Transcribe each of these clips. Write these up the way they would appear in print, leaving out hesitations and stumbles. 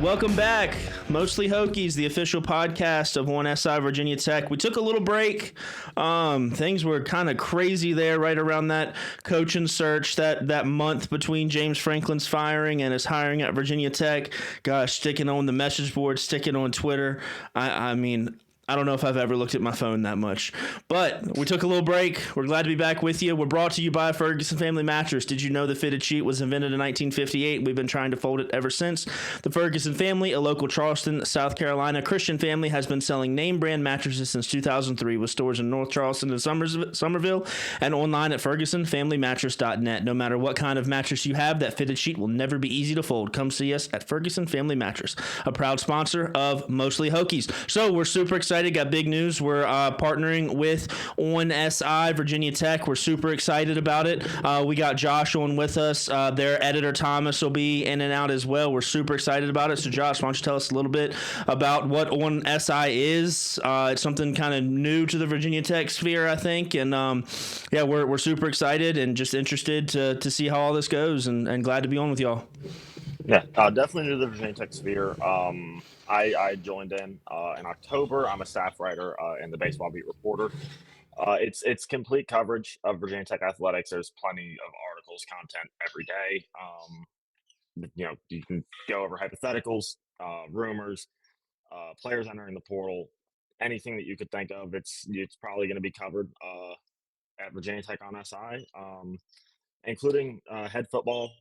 Welcome back. Mostly Hokies, the official podcast of OnSI Virginia Tech. We took a little break. Things were kind of crazy there right around that coaching search, that month between James Franklin's firing and his hiring at Virginia Tech. Gosh, sticking on the message board, sticking on Twitter. I mean, I don't know if I've ever looked at my phone that much. But we took a little break. We're glad to be back with you. We're brought to you by Ferguson Family Mattress. Did you know the fitted sheet was invented in 1958? We've been trying to fold it ever since. The Ferguson family, a local Charleston, South Carolina Christian family, has been selling name brand mattresses since 2003 with stores in North Charleston and Somerville and online at fergusonfamilymattress.net. No matter what kind of mattress you have, that fitted sheet will never be easy to fold. Come see us at Ferguson Family Mattress, a proud sponsor of Mostly Hokies. So we're super excited. Got big news. We're partnering with OnSI Virginia Tech. We're super excited about it. We got Josh on with us. Their editor Thomas will be in and out as well. We're super excited about it. So Josh, why don't you tell us a little bit about what OnSI is? It's something kind of new to the Virginia Tech sphere, I think. And yeah, we're super excited and just interested to see how all this goes, and glad to be on with y'all. Yeah, definitely new to the Virginia Tech sphere. I joined in October. I'm a staff writer and the baseball beat reporter. It's complete coverage of Virginia Tech athletics. There's plenty of articles, content every day. You can go over hypotheticals, rumors, players entering the portal, anything that you could think of. It's probably going to be covered at Virginia Tech on SI, including head football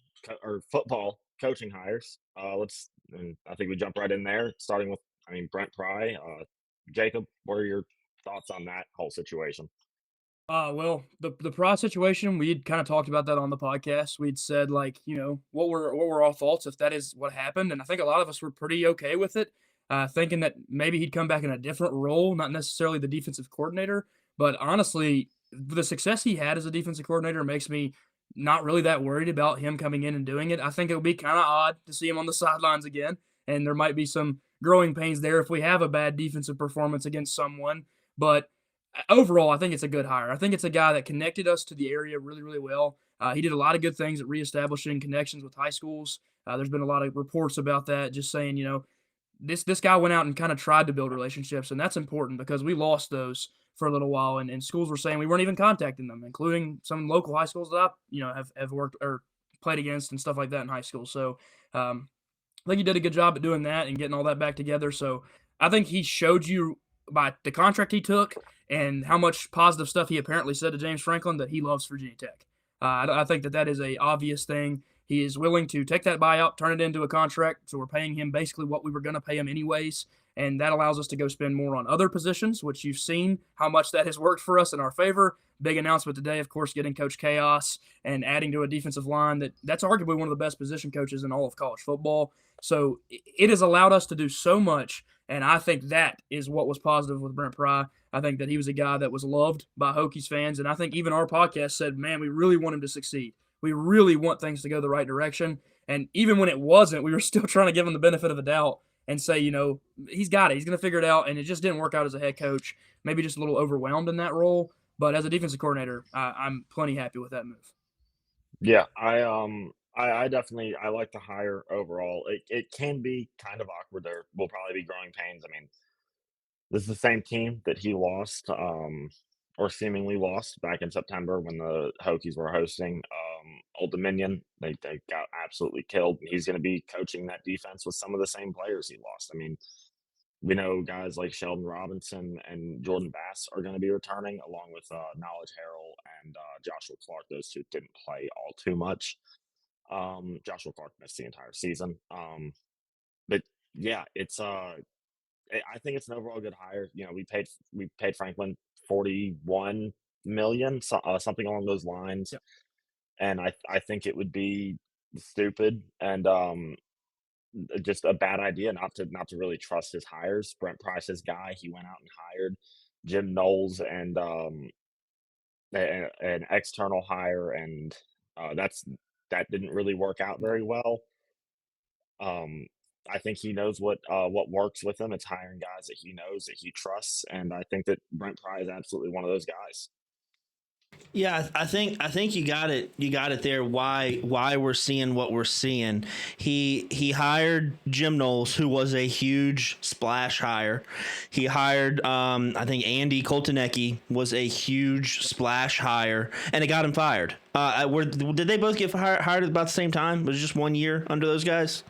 coaching hires. I think we jump right in there, starting with, Brent Pry. Jacob, what are your thoughts on that whole situation? Well, the Pry situation, we'd kind of talked about that on the podcast. We'd said what were our thoughts if that is what happened, and I think a lot of us were pretty okay with it, thinking that maybe he'd come back in a different role, not necessarily the defensive coordinator. But honestly, the success he had as a defensive coordinator makes me not really that worried about him coming in and doing it. I think it would be kind of odd to see him on the sidelines again, and there might be some growing pains there if we have a bad defensive performance against someone. But overall, I think it's a good hire. I think it's a guy that connected us to the area really, really well. He did a lot of good things at reestablishing connections with high schools. There's been a lot of reports about that, just saying, this guy went out and kind of tried to build relationships, and that's important because we lost those for a little while, and schools were saying we weren't even contacting them, including some local high schools that I, have worked or played against and stuff like that in high school. So I think he did a good job at doing that and getting all that back together. So I think he showed you by the contract he took and how much positive stuff he apparently said to James Franklin that he loves Virginia Tech. I think that is a obvious thing. He is willing to take that buyout, turn it into a contract, so we're paying him basically what we were going to pay him anyways, and that allows us to go spend more on other positions, which you've seen how much that has worked for us in our favor. Big announcement today, of course, getting Coach Chaos and adding to a defensive line that's arguably one of the best position coaches in all of college football. So it has allowed us to do so much, and I think that is what was positive with Brent Pry. I think that he was a guy that was loved by Hokies fans, and I think even our podcast said, man, we really want him to succeed. We really want things to go the right direction. And even when it wasn't, we were still trying to give him the benefit of the doubt and say, he's got it. He's going to figure it out. And it just didn't work out as a head coach. Maybe just a little overwhelmed in that role. But as a defensive coordinator, I'm plenty happy with that move. Yeah, I definitely I like the hire overall. It can be kind of awkward. There will probably be growing pains. This is the same team that he lost, or seemingly lost back in September when the Hokies were hosting Old Dominion. They got absolutely killed. He's going to be coaching that defense with some of the same players he lost. We know guys like Sheldon Robinson and Jordan Bass are going to be returning, along with Knowledge Harrell and Joshua Clark. Those two didn't play all too much. Joshua Clark missed the entire season. But yeah, I think it's an overall good hire. We paid Franklin 41 million, something along those lines. Yep. And I think it would be stupid and just a bad idea not to really trust his hires. Brent Price's guy, he went out and hired Jim Knowles and an external hire, and that didn't really work out very well. I think he knows what works with him. It's hiring guys that he knows, that he trusts, and I think that Brent Pry is absolutely one of those guys. Yeah, I think you got it. You got it there. Why we're seeing what we're seeing. He hired Jim Knowles, who was a huge splash hire. He hired I think Andy Koltanecki was a huge splash hire, and it got him fired. Did they both get hired at about the same time? Was it just 1 year under those guys?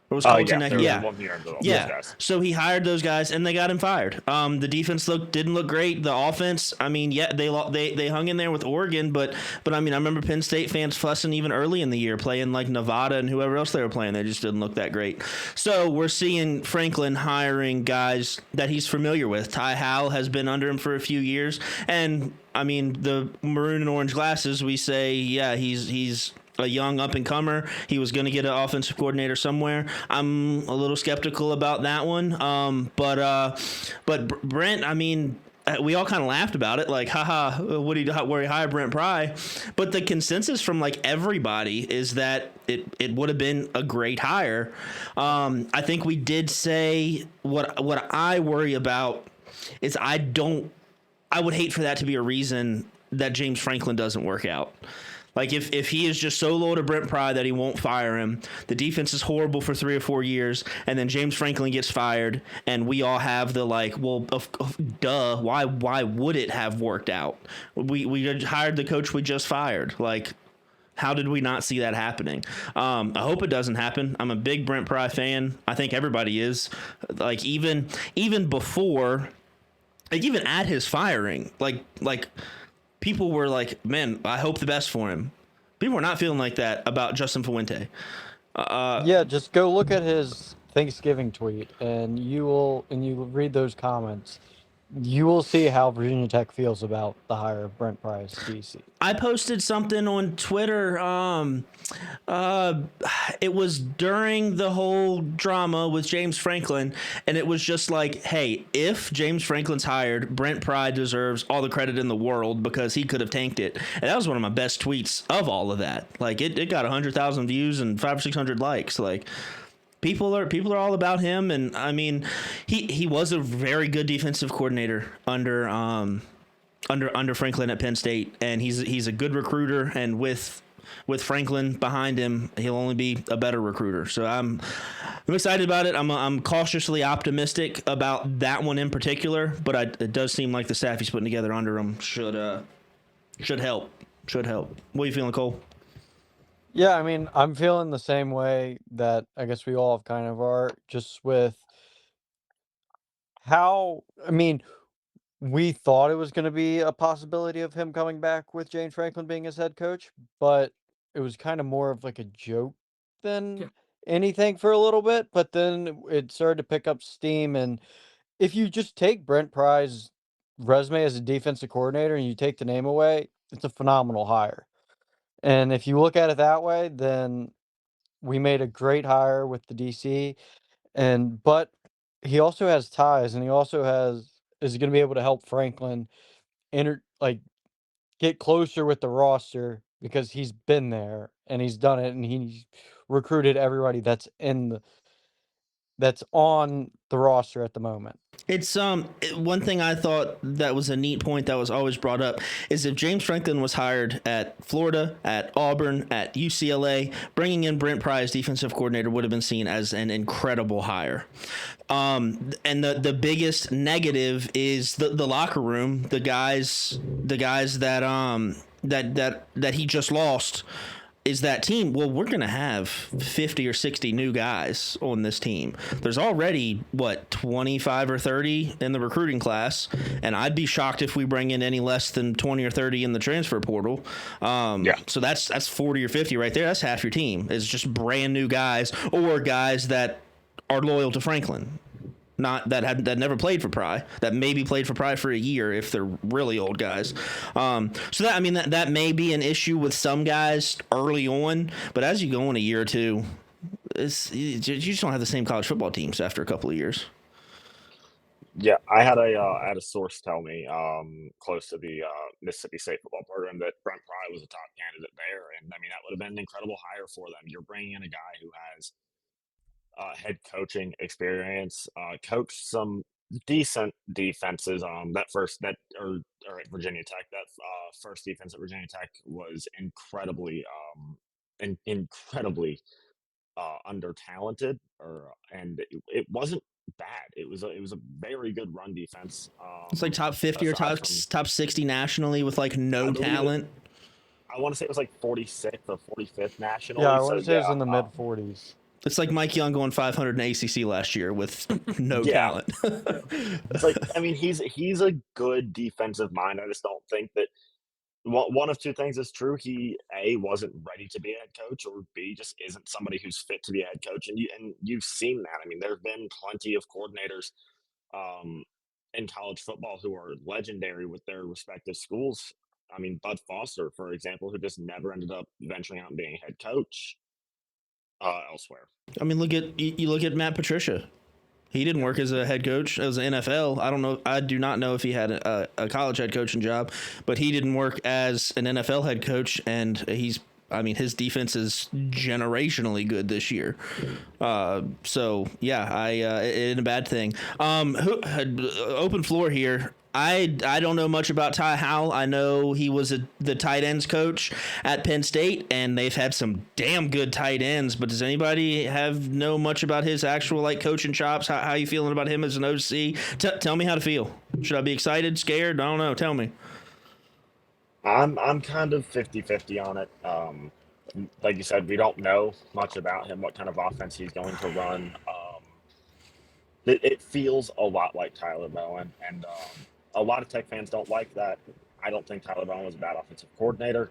Or was Yeah, Koltanecki? there was Yeah. 1 year under those Yeah. guys. So he hired those guys and they got him fired. The defense didn't look great. The offense, I mean, yeah, they hung in there with Oregon, but I mean, I remember Penn State fans fussing even early in the year playing like Nevada and whoever else they were playing. They just didn't look that great. So we're seeing Franklin hiring guys that he's familiar with. Ty Howell has been under him for a few years, and I mean, the maroon and orange glasses, we say, yeah, he's a young up and comer. He was going to get an offensive coordinator somewhere. I'm a little skeptical about that one. But Brent, I mean, we all kind of laughed about it, like, haha, where he hired Brent Pry. But the consensus from like everybody is that it would have been a great hire. I think we did say what I worry about is I would hate for that to be a reason that James Franklin doesn't work out. Like if he is just so low to Brent Pry that he won't fire him, the defense is horrible for 3 or 4 years, and then James Franklin gets fired, and we all have the like, well, duh, why would it have worked out? We hired the coach we just fired. Like, how did we not see that happening? I hope it doesn't happen. I'm a big Brent Pry fan. I think everybody is. Like even before, like even at his firing, like people were like, man, I hope the best for him. People were not feeling like that about Justin Fuente. Yeah, just go look at his Thanksgiving tweet, and you read those comments. You will see how Virginia Tech feels about the hire of Brent Pryce, DC. I posted something on Twitter. It was during the whole drama with James Franklin, and it was just like, hey, if James Franklin's hired, Brent Pry deserves all the credit in the world because he could have tanked it. And that was one of my best tweets of all of that. Like it got 100,000 views and 500 or 600 likes. Like people are all about him, and I mean, he was a very good defensive coordinator under Franklin at Penn State, and he's a good recruiter, and with Franklin behind him, he'll only be a better recruiter. So I'm excited about it. I'm cautiously optimistic about that one in particular, but it does seem like the staff he's putting together under him should help. Should help. What are you feeling, Cole? Yeah, I mean, I'm feeling the same way that I guess we all kind of are, just with how, I mean, we thought it was going to be a possibility of him coming back with James Franklin being his head coach, but it was kind of more of like a joke Yeah. than anything for a little bit. But then it started to pick up steam. And if you just take Brent Pry's resume as a defensive coordinator and you take the name away, it's a phenomenal hire. And if you look at it that way, then we made a great hire with the DC. But he also has ties, and he also is going to be able to help Franklin like get closer with the roster because he's been there and he's done it, and he's recruited everybody that's on the roster at the moment. It's one thing I thought that was a neat point that was always brought up is if James Franklin was hired at Florida, at Auburn, at UCLA, bringing in Brent Pry as defensive coordinator would have been seen as an incredible hire. And the biggest negative is the locker room, the guys that he just lost. Is that team? Well, we're going to have 50 or 60 new guys on this team. There's already, 25 or 30 in the recruiting class, and I'd be shocked if we bring in any less than 20 or 30 in the transfer portal. So that's 40 or 50 right there. That's half your team. It's just brand new guys or guys that are loyal to Franklin. Not that never played for Pry, that maybe played for Pry for a year if they're really old guys. So that may be an issue with some guys early on, but as you go in a year or two, you just don't have the same college football teams after a couple of years. Yeah, I had a source tell me close to the Mississippi State football program that Brent Pry was a top candidate there, and I mean that would have been an incredible hire for them. You're bringing in a guy who has head coaching experience, coached some decent defenses. Or at Virginia Tech, that first defense at Virginia Tech was incredibly under talented, and it wasn't bad. It was a very good run defense. It's like top 50 or Aside top from, top 60 nationally with like no I believe talent. I want to say it was like 46th or 45th nationally. Yeah, I So want to say it's yeah, in the mid 40s. It's like Mike Young going 500 in ACC last year with no yeah. talent. It's like, I mean, he's a good defensive mind. I just don't think that one of two things is true. He A, wasn't ready to be a head coach, or B, just isn't somebody who's fit to be a head coach. And you've seen that. I mean, there have been plenty of coordinators um, in college football who are legendary with their respective schools. I mean, Bud Foster, for example, who just never ended up venturing out and being a head coach elsewhere. I mean, you look at Matt Patricia. He didn't work as a head coach as an NFL. I don't know. I do not know if he had a college head coaching job, but he didn't work as an NFL head coach, and his defense is generationally good this year. So yeah, it ain't a bad thing. Open floor here. I don't know much about Ty Howell. I know he was the tight ends coach at Penn State, and they've had some damn good tight ends. But does anybody know much about his actual like coaching chops? How you feeling about him as an OC? Tell me how to feel. Should I be excited, scared? I don't know. Tell me. I'm kind of 50-50 on it. Like you said, we don't know much about him, what kind of offense he's going to run. It feels a lot like Tyler Bowen, and a lot of Tech fans don't like that. I don't think Tyler Bowen was a bad offensive coordinator.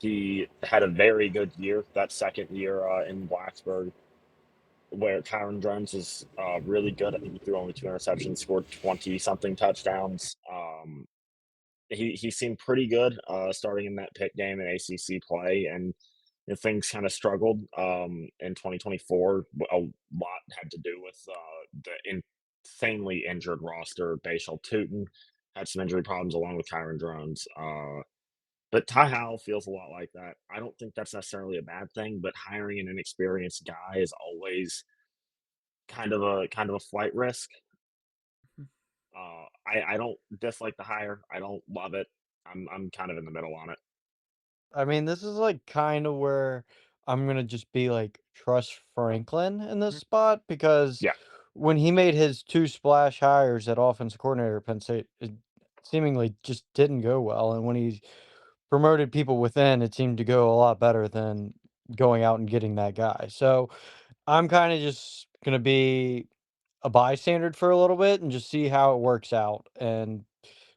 He had a very good year, that second year in Blacksburg, where Kyron Jones is really good. I think he threw only 2 interceptions, scored 20-something touchdowns. He seemed pretty good starting in that Pitt game in ACC play, and things kind of struggled in 2024. A lot had to do with the insanely injured roster. Bashal Tootin had some injury problems along with Kyron Jones. But Ty Howell feels a lot like that. I don't think that's necessarily a bad thing, but hiring an inexperienced guy is always kind of a flight risk. I don't dislike the hire. I don't love it. I'm kind of in the middle on it. I mean, this is like kind of where I'm gonna just be like trust Franklin in this spot because Yeah. when he made his 2 splash hires at offensive coordinator at Penn State, it seemingly just didn't go well. And when he promoted people within, it seemed to go a lot better than going out and getting that guy. So I'm kind of just gonna be a bystander for a little bit and just see how it works out. And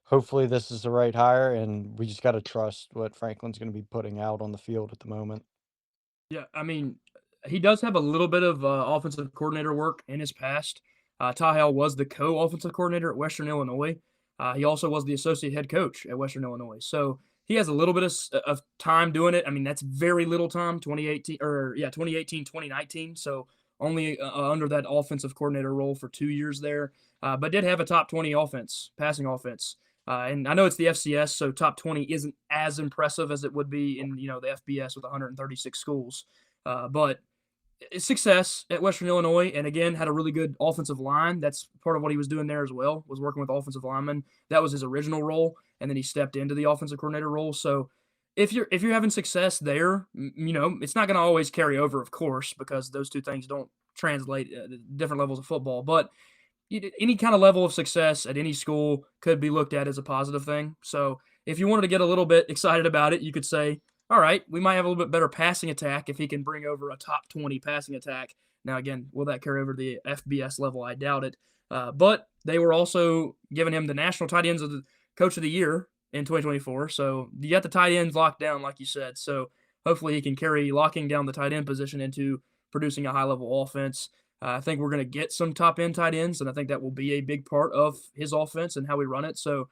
hopefully this is the right hire, and we just got to trust what Franklin's going to be putting out on the field at the moment. Yeah, I mean, he does have a little bit of offensive coordinator work in his past. Ty Howell was the co-offensive coordinator at Western Illinois. He also was the associate head coach at Western Illinois. So he has a little bit of time doing it. I mean, that's very little time, 2018, 2019. So only under that offensive coordinator role for 2 years there. But did have a top 20 passing offense. And I know it's the FCS, so top 20 isn't as impressive as it would be in the FBS with 136 schools. But success at Western Illinois, and again had a really good offensive line. That's part of what he was doing there as well, was working with offensive linemen. That was his original role, and then he stepped into the offensive coordinator role. So if you're having success there, it's not going to always carry over, of course, because those two things don't translate at different levels of football. But any kind of level of success at any school could be looked at as a positive thing. So if you wanted to get a little bit excited about it, you could say, all right, we might have a little bit better passing attack if he can bring over a top 20 passing attack. Now, again, will that carry over to the FBS level? I doubt it. But they were also giving him the National Tight Ends of the Coach of the Year in 2024. So you got the tight ends locked down, like you said. So hopefully he can carry locking down the tight end position into producing a high-level offense. I think we're going to get some top-end tight ends, and I think that will be a big part of his offense and how we run it. So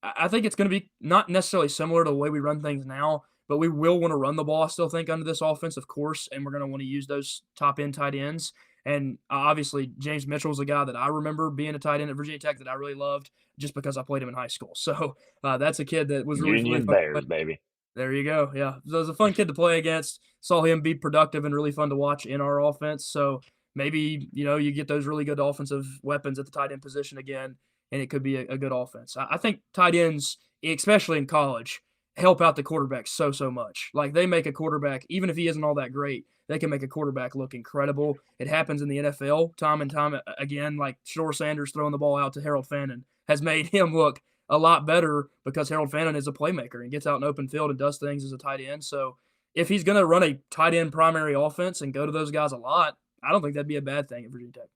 I think it's going to be not necessarily similar to the way we run things now, but we will want to run the ball, I still think, under this offense, of course, and we're going to want to use those top-end tight ends. And obviously, James Mitchell is a guy that I remember being a tight end at Virginia Tech that I really loved just because I played him in high school. So that's a kid that was really Union fun. Bears, baby. There you go. Yeah. So it was a fun kid to play against. Saw him be productive and really fun to watch in our offense. So maybe, you get those really good offensive weapons at the tight end position again, and it could be a good offense. I think tight ends, especially in college, help out the quarterback so much. Like, they make a quarterback, even if he isn't all that great, they can make a quarterback look incredible. It happens in the NFL time and time again. Like, Shore Sanders throwing the ball out to Harold Fannin has made him look a lot better because Harold Fannin is a playmaker and gets out in open field and does things as a tight end. So if he's going to run a tight end primary offense and go to those guys a lot, I don't think that'd be a bad thing at Virginia Tech.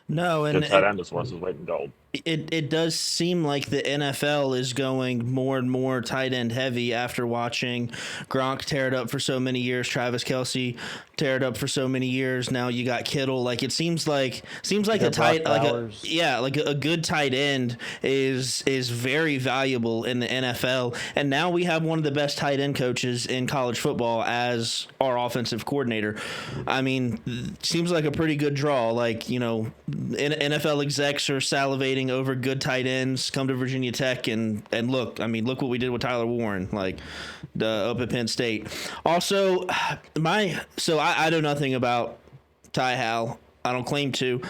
No, Good and tight end is worth his weight in gold. it does seem like the NFL is going more and more tight end heavy after watching Gronk tear it up for so many years, Travis Kelce tear it up for so many years. Now you got Kittle. Like, it seems like the tight a good tight end is very valuable in the NFL. And now we have one of the best tight end coaches in college football as our offensive coordinator. I mean, seems like a pretty good draw. Like, NFL execs are salivating over good tight ends. Come to Virginia Tech and look what we did with Tyler Warren, like up at Penn State. Also, I know nothing about Ty Hal. I don't claim to,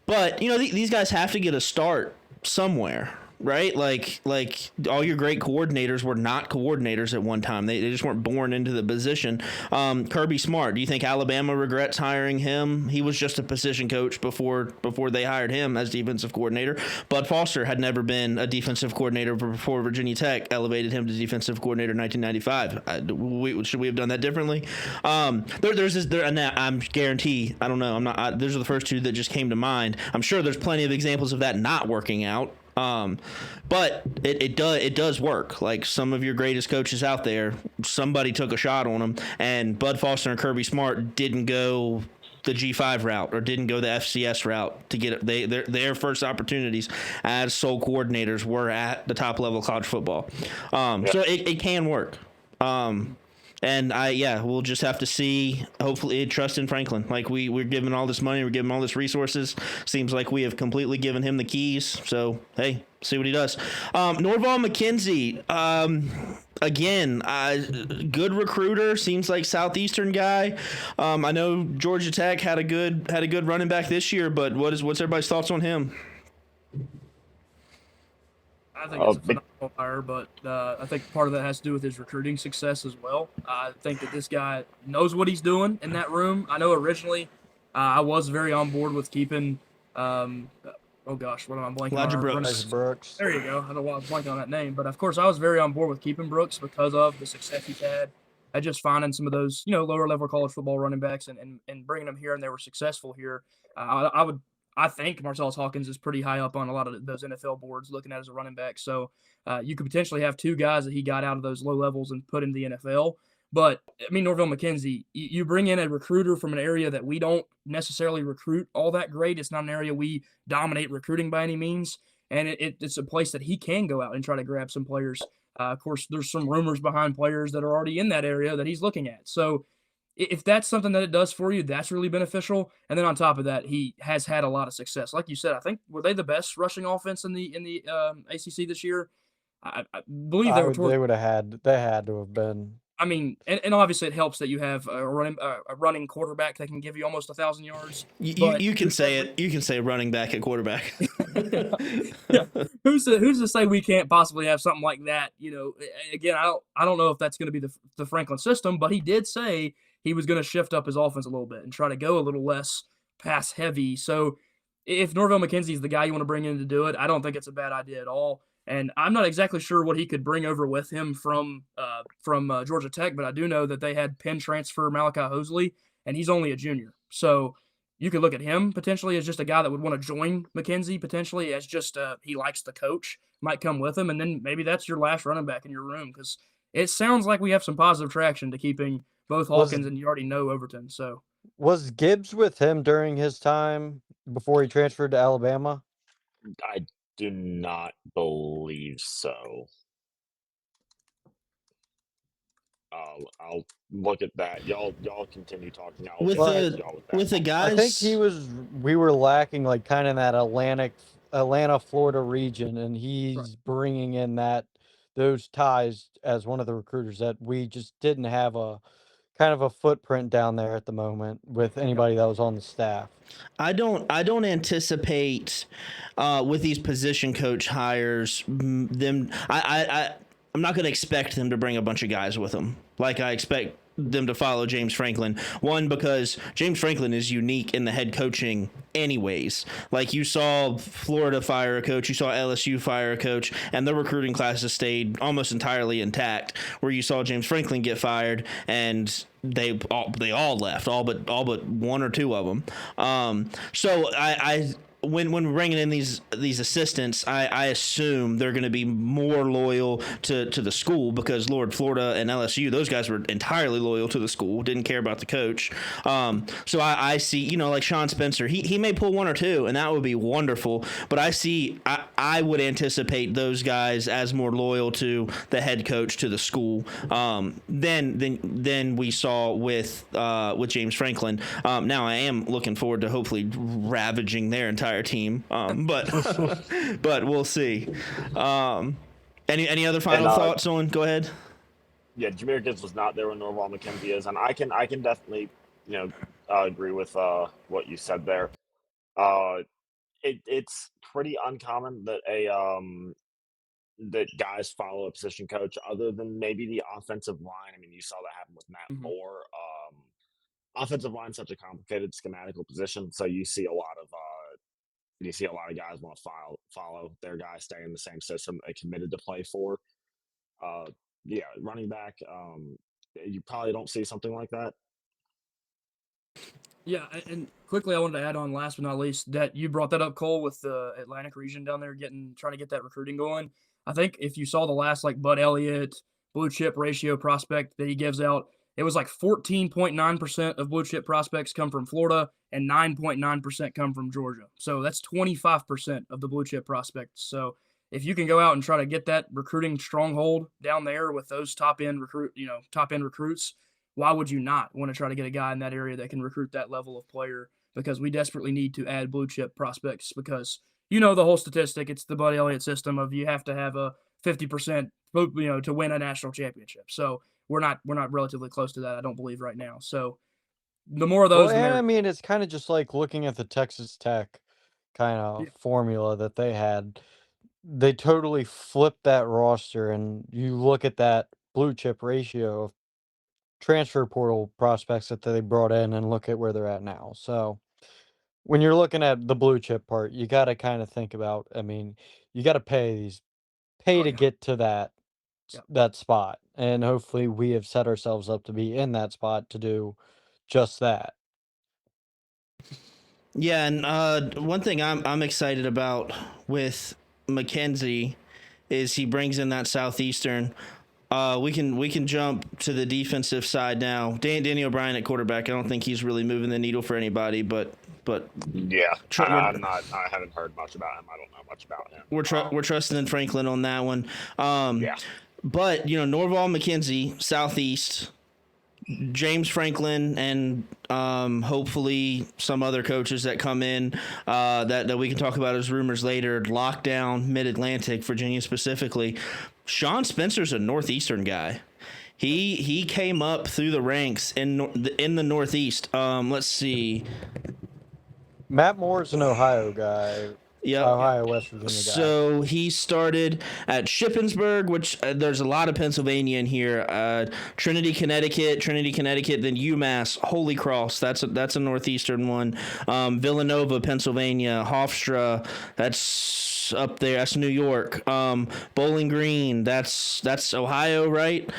but these guys have to get a start somewhere. Right? Like all your great coordinators were not coordinators at one time. They just weren't born into the position. Kirby Smart, do you think Alabama regrets hiring him? He was just a position coach before they hired him as defensive coordinator. Bud Foster had never been a defensive coordinator before Virginia Tech elevated him to defensive coordinator in 1995. Should we have done that differently? I'm guarantee, I don't know. Those are the first two that just came to mind. I'm sure there's plenty of examples of that not working out. But it does work. Like, some of your greatest coaches out there, somebody took a shot on them, and Bud Foster and Kirby Smart didn't go the G5 route or didn't go the FCS route to get their first opportunities as sole coordinators were at the top level of college football. So it can work. And we'll just have to see. Hopefully, trust in Franklin. Like, we're giving all this money, we're giving all this resources. Seems like we have completely given him the keys. So, hey, see what he does. Norval McKenzie, again, good recruiter. Seems like Southeastern guy. I know Georgia Tech had a good running back this year, but what's everybody's thoughts on him? I think it's a phenomenal hire, but I think part of that has to do with his recruiting success as well. I think that this guy knows what he's doing in that room. I know originally I was very on board with keeping, what am I blanking Elijah on? Brooks. There you go. I don't know why I was blanking on that name, but of course I was very on board with keeping Brooks because of the success he's had at just finding some of those, lower level college football running backs and bringing them here, and they were successful here. I think Marcellus Hawkins is pretty high up on a lot of those NFL boards looking at as a running back. So you could potentially have two guys that he got out of those low levels and put in the NFL. But, Norval McKenzie, you bring in a recruiter from an area that we don't necessarily recruit all that great. It's not an area we dominate recruiting by any means. And it's a place that he can go out and try to grab some players. Of course, there's some rumors behind players that are already in that area that he's looking at. So if that's something that it does for you, that's really beneficial. And then on top of that, he has had a lot of success. Like you said, I think, were they the best rushing offense in the ACC this year? I believe they were. They had to have been. And obviously it helps that you have a running quarterback that can give you almost 1,000 yards. You can say it. You can say running back at quarterback. Yeah. Who's to say we can't possibly have something like that? Again, I don't know if that's going to be the Franklin system, but he did say he was going to shift up his offense a little bit and try to go a little less pass heavy. So if Norval McKenzie is the guy you want to bring in to do it, I don't think it's a bad idea at all. And I'm not exactly sure what he could bring over with him from Georgia Tech, but I do know that they had Penn transfer Malachi Hosley, and he's only a junior. So you could look at him potentially as just a guy that would want to join McKenzie potentially as just he likes the coach, might come with him, and then maybe that's your last running back in your room because it sounds like we have some positive traction to keeping both Hawkins and you already know Overton. So was Gibbs with him during his time before he transferred to Alabama? I do not believe so. I'll look at that. Y'all continue talking. With the guys, I think we were lacking like kind of that Atlanta, Florida region, and he's bringing in those ties as one of the recruiters that we just didn't have a kind of a footprint down there at the moment with anybody that was on the staff. I don't anticipate with these position coach hires them. I'm not going to expect them to bring a bunch of guys with them. Like I expect them to follow James Franklin. One, because James Franklin is unique in the head coaching anyways. Like you saw Florida fire a coach, you saw LSU fire a coach, and the recruiting classes stayed almost entirely intact. Where you saw James Franklin get fired and they all left, all but one or two of them. So when we're bringing in these assistants, I assume they're going to be more loyal to the school, because Lord, Florida and LSU, those guys were entirely loyal to the school, didn't care about the coach. So I see, like Sean Spencer, he may pull one or two, and that would be wonderful. But I would anticipate those guys as more loyal to the head coach, to the school, than we saw with James Franklin. Now I am looking forward to hopefully ravaging their entire team, but we'll see. Any other final thoughts on? Go ahead. Yeah, Jahmyr Gibbs was not there when Norval McKenzie is, and I can definitely agree with what you said there. It's pretty uncommon that that guys follow a position coach, other than maybe the offensive line. I mean, you saw that happen with Matt Moore. Offensive line is such a complicated schematical position, so you see a lot of guys want to follow their guy, stay in the same system they committed to play for. Running back, you probably don't see something like that. Yeah, and quickly, I wanted to add on, last but not least, that you brought that up, Cole, with the Atlantic region down there trying to get that recruiting going. I think if you saw the last Bud Elliott blue chip ratio prospect that he gives out, it was 14.9% of blue chip prospects come from Florida and 9.9% come from Georgia. So that's 25% of the blue chip prospects. So if you can go out and try to get that recruiting stronghold down there with those top end recruits, why would you not want to try to get a guy in that area that can recruit that level of player? Because we desperately need to add blue chip prospects, because the whole statistic, it's the Bud Elliott system of you have to have a 50% to win a national championship. So we're not relatively close to that, I don't believe, right now. So the more of those, I mean, it's kind of just like looking at the Texas Tech kind of formula that they had. They totally flipped that roster, and you look at that blue chip ratio of transfer portal prospects that they brought in, and look at where they're at now. So when you're looking at the blue chip part, you got to kind of think about, I mean, you got to pay to get to that spot. And hopefully we have set ourselves up to be in that spot to do just that. Yeah, and one thing I'm excited about with McKenzie is he brings in that Southeastern. We can jump to the defensive side now. Danny O'Brien at quarterback. I don't think he's really moving the needle for anybody, but yeah, I haven't heard much about him. I don't know much about him. We're trusting in Franklin on that one. Yeah, but Norval McKenzie, Southeast, James Franklin, and hopefully some other coaches that come in that we can talk about as rumors later. Lockdown, Mid-Atlantic, Virginia specifically. Sean Spencer's a Northeastern guy. He came up through the ranks in the Northeast. Let's see. Matt Moore's an Ohio guy. Yep. Ohio, West Virginia guy. So he started at Shippensburg, which there's a lot of Pennsylvania in here. Trinity, Connecticut, then UMass, Holy Cross. That's a Northeastern one. Villanova, Pennsylvania, Hofstra. That's up there. That's New York. Bowling Green. That's Ohio, right?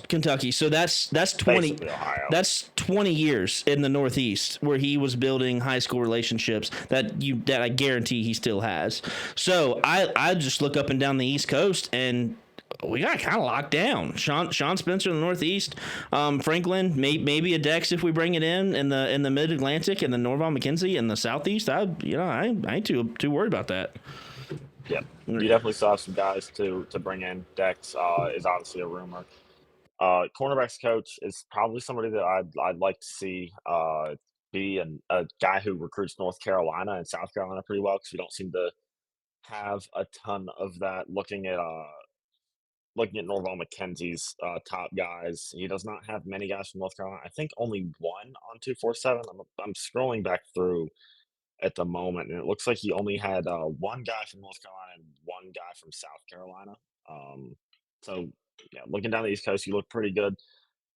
Kentucky. So that's 20. Ohio. That's 20 years in the Northeast where he was building high school relationships that I guarantee he still has. So I just look up and down the East Coast, and we got kind of locked down. Sean Spencer in the Northeast, Franklin, maybe a Dex if we bring it in the Mid Atlantic, and the Norval McKenzie in the Southeast. I ain't too worried about that. Yeah, you definitely saw some guys to bring in. Dex is obviously a rumor. Cornerbacks coach is probably somebody that I'd like to see be a guy who recruits North Carolina and South Carolina pretty well, because we don't seem to have a ton of that. Looking at looking at Norval McKenzie's top guys, he does not have many guys from North Carolina. I think only one on 247. I'm scrolling back through at the moment, and it looks like he only had one guy from North Carolina and one guy from South Carolina. Um, so yeah, looking down the East Coast, you look pretty good.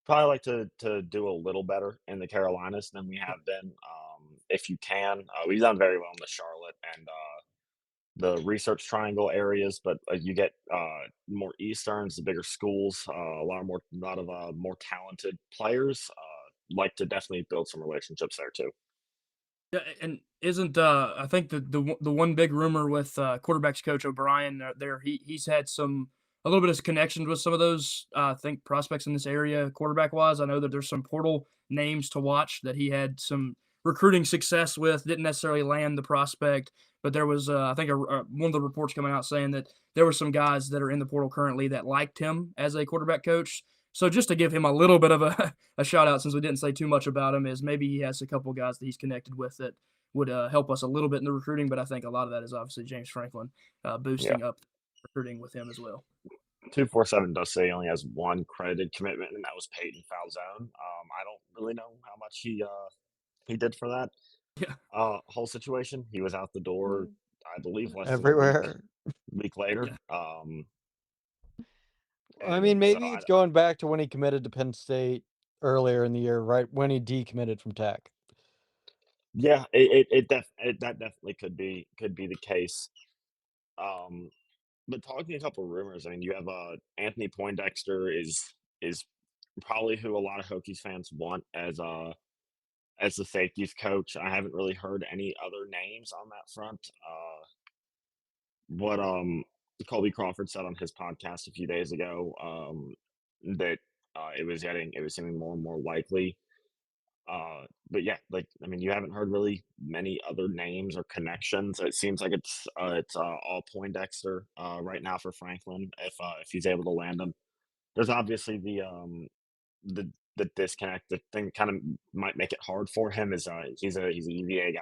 Probably like to do a little better in the Carolinas than we have been, if you can. We've done very well in the Charlotte and the Research Triangle areas, but you get more Easterns, the bigger schools, a lot of more talented players. Like to definitely build some relationships there too. Yeah, and isn't I think the one big rumor with quarterbacks coach O'Brien there he's had some a little bit of connections with some of those I think prospects in this area quarterback wise. I know that there's some portal names to watch that he had some recruiting success with. Didn't necessarily land the prospect, but there was I think one of the reports coming out saying that there were some guys that are in the portal currently that liked him as a quarterback coach. So just to give him a little bit of a, a shout out, since we didn't say too much about him, is maybe he has a couple guys that he's connected with that would help us a little bit in the recruiting. But I think a lot of that is obviously James Franklin Yeah, boosting up recruiting with him as well. 247 does say he only has one credited commitment, and that was Peyton Falzone. I don't really know how much he did for that Yeah, whole situation. He was out the door, I believe, less than a everywhere. week later. yeah, I mean, And so maybe it's going back to when he committed to Penn State earlier in the year, right when he decommitted from Tech. yeah, that definitely could be the case. Um, but talking a couple rumors, I mean, you have Anthony Poindexter is probably who a lot of Hokies fans want as the safeties coach. I haven't really heard any other names on that front. What Colby Crawford said on his podcast a few days ago, that it was seeming more and more likely. But yeah, like I mean, you haven't heard really many other names or connections. It seems like it's all Poindexter right now for Franklin if he's able to land them. There's obviously the the disconnect. The thing kind of might make it hard for him is he's a UVA guy.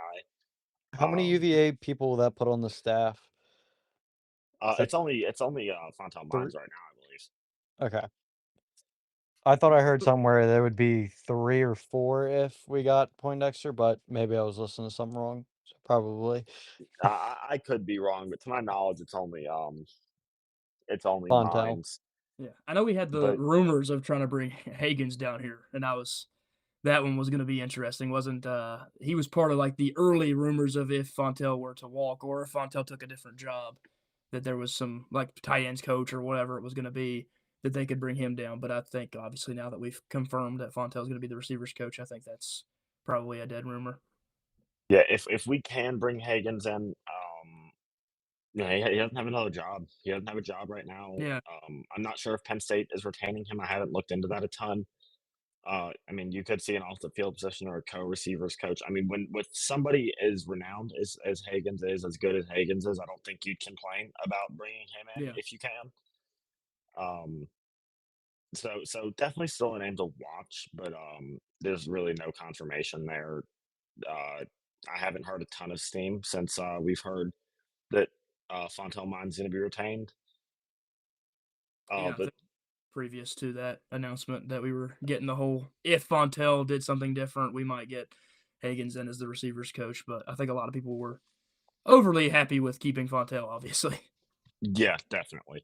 How many Um, UVA people will that put on the staff? Is that it's only Fontaine three? Mines right now, I believe. Okay. I thought I heard somewhere there would be 3 or 4 if we got Poindexter, but maybe I was listening to something wrong. So probably I could be wrong, but to my knowledge, it's only Fontel. Mines. yeah. I know we had the But rumors of trying to bring Hagens down here, and that one was going to be interesting, wasn't? He was part of like the early rumors of if Fontel were to walk or if Fontel took a different job, that there was some like tight ends coach or whatever it was going to be that they could bring him down. But I think obviously now that we've confirmed that Fontel's going to be the receivers coach, I think that's probably a dead rumor. yeah, if we can bring Hagens in, yeah, he doesn't have another job. He doesn't have a job right now. Yeah, I'm not sure if Penn State is retaining him. I haven't looked into that a ton. I mean, you could see an off the field position or a co-receivers coach. I mean, when with somebody as renowned as Hagens is, as good as Hagens is, I don't think you'd complain about bringing him in yeah, if you can. Um, so definitely still a name to watch, but there's really no confirmation there. I haven't heard a ton of steam since we've heard that Fontel Mine's going to be retained. yeah. I But think previous to that announcement that we were getting the whole if Fontel did something different, we might get Hagens in as the receivers coach. But I think a lot of people were overly happy with keeping Fontel, obviously. yeah, definitely.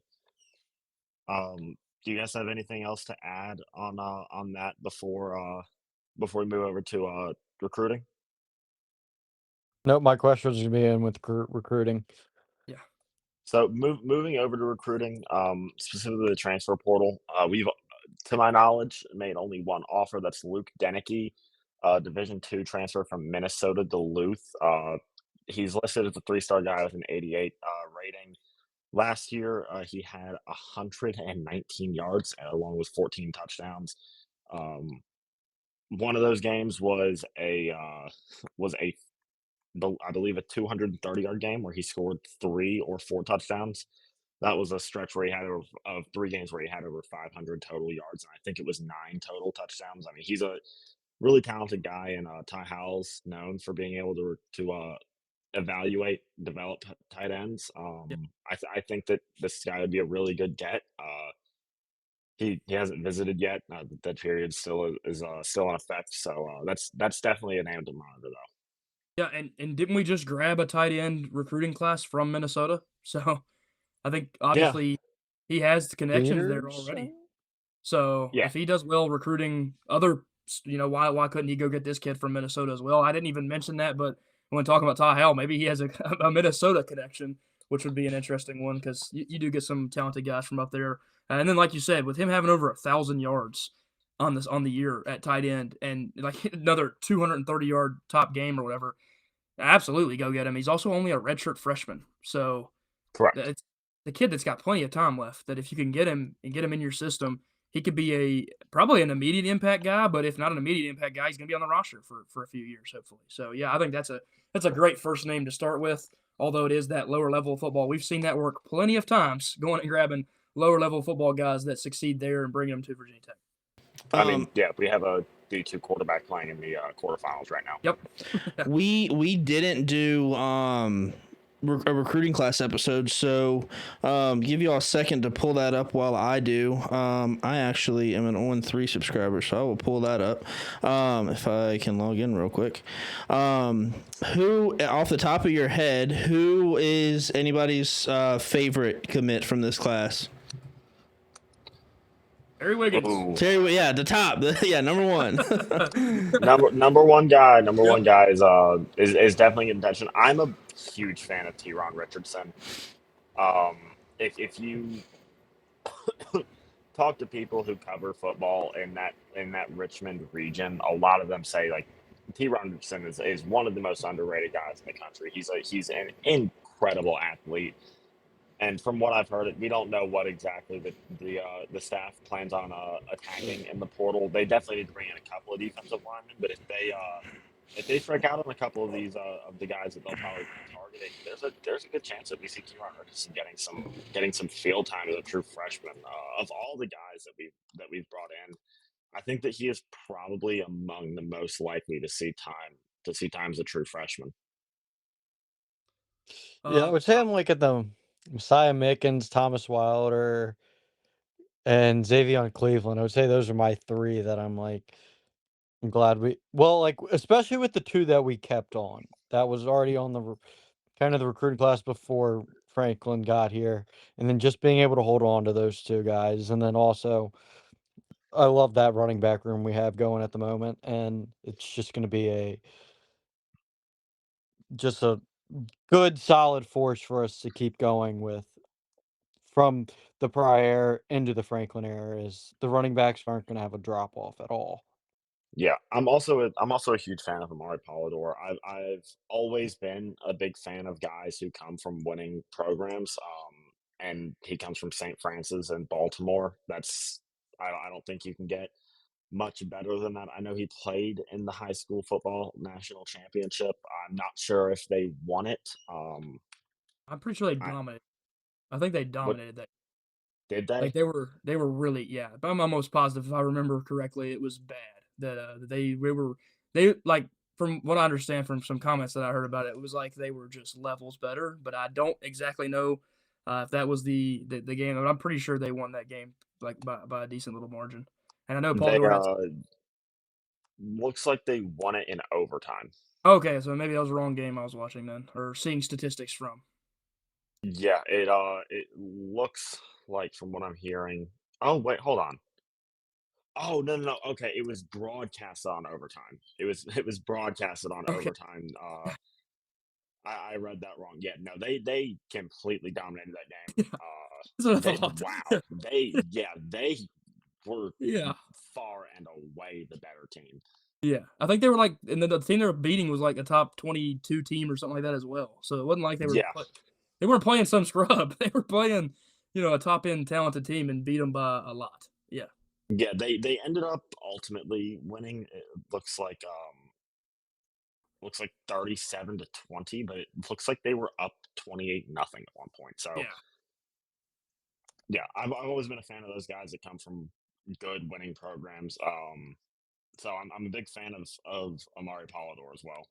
Do you guys have anything else to add on that before we move over to recruiting? Nope, my question was gonna be in with recruiting. Yeah, So moving over to recruiting, specifically the transfer portal, we've, to my knowledge, made only one offer. That's Luke Denicky, Division two transfer from Minnesota Duluth. He's listed as a three-star guy with an 88 rating. Last year, he had 119 yards along with 14 touchdowns. Um, one of those games was I believe a 230-yard game where he scored 3 or 4 touchdowns. That was a stretch where he had of 3 games where he had over 500 total yards, and I think it was 9 total touchdowns. I mean, he's a really talented guy, and Ty Howell's known for being able to evaluate, develop tight ends. yeah, I think that this guy would be a really good get. he hasn't visited yet. That period is still in effect. So that's definitely a name to monitor, though. Yeah, and didn't we just grab a tight end recruiting class from Minnesota? So I think Yeah, obviously he has the connections there already. Peterson? So yeah, if he does well recruiting why couldn't he go get this kid from Minnesota as well? I didn't even mention that, but when talking about Ty Hale, maybe he has a, a Minnesota connection, which would be an interesting one because you do get some talented guys from up there. And then, like you said, with him having over 1,000 yards on the year at tight end and like another 230-yard top game or whatever, absolutely go get him. He's also only a redshirt freshman, so correct. it's the kid that's got plenty of time left. That if you can get him and get him in your system, he could be probably an immediate impact guy. But if not an immediate impact guy, he's going to be on the roster for a few years, hopefully. So yeah, I think that's a great first name to start with. Although it is that lower level of football, we've seen that work plenty of times, going and grabbing lower level football guys that succeed there and bringing them to Virginia Tech. I mean, Um, yeah, we have a D2 quarterback playing in the quarterfinals right now. Yep. we didn't do a recruiting class episode, so give you all a second to pull that up while I do. I actually am an On3 subscriber, so I will pull that up if I can log in real quick. Who, off the top of your head, who is anybody's favorite commit from this class? Terry Wiggins. Ooh. Terry, yeah, the top, yeah, number one. Number one guy Yep. is definitely in contention. I'm a huge fan of T-Ron Richardson. If you talk to people who cover football in that Richmond region, a lot of them say like T-Ron Richardson is one of the most underrated guys in the country. He's an incredible athlete. And from what I've heard, we don't know what exactly the staff plans on attacking in the portal. They definitely need to bring in a couple of defensive linemen, but if they strike out on a couple of these of the guys that they'll probably be targeting, there's a good chance that we see Kieran Richardson getting some field time as a true freshman. Of all the guys that we've brought in, I think that he is probably among the most likely to see time as a true freshman. Yeah, I would say I'm like at the Messiah Mickens, Thomas Wilder, and Xavier Cleveland. I would say those are my three that I'm like, I'm glad like, especially with the two that we kept on. That was already on the kind of the recruiting class before Franklin got here. And then just being able to hold on to those two guys. And then also, I love that running back room we have going at the moment. And it's just going to be just a good, solid force for us to keep going with from the prior into the Franklin era. Is the running backs aren't going to have a drop off at all. Yeah, I'm also a huge fan of Amari Polidor. I've always been a big fan of guys who come from winning programs. And he comes from St. Francis in Baltimore. I don't think you can get much better than that. I know he played in the high school football national championship. I'm not sure if they won it. I'm pretty sure they I dominated. I think they what dominated that. did Like they? they were really, yeah. But I'm almost positive if I remember correctly, it was bad that they like from what I understand from some comments that I heard about it, it was like they were just levels better. But I don't exactly know if that was the game. But I'm pretty sure they won that game like by a decent little margin. And I know Paul They Dor had. looks like they won it in overtime. Okay, so maybe that was the wrong game I was watching then, or seeing statistics from. Yeah, it looks like from what I'm hearing. Oh wait, hold on. Oh, no, no, no, okay, it was broadcast on overtime. It was broadcasted on Okay, overtime, I read that wrong. Yeah, no, they completely dominated that game. that's what I They thought. wow, they were Yeah. far and away the better team. Yeah, I think they were like, and the team they were beating was like a top 22 team or something like that as well. So it wasn't like Yeah, they weren't playing some scrub. They were playing, a top end talented team and beat them by a lot. Yeah, yeah, they ended up ultimately winning. It looks like 37-20, but it looks like they were up 28 nothing at one point. So yeah. yeah, I've always been a fan of those guys that come from good winning programs. So I'm a big fan of Amari Polidor as well.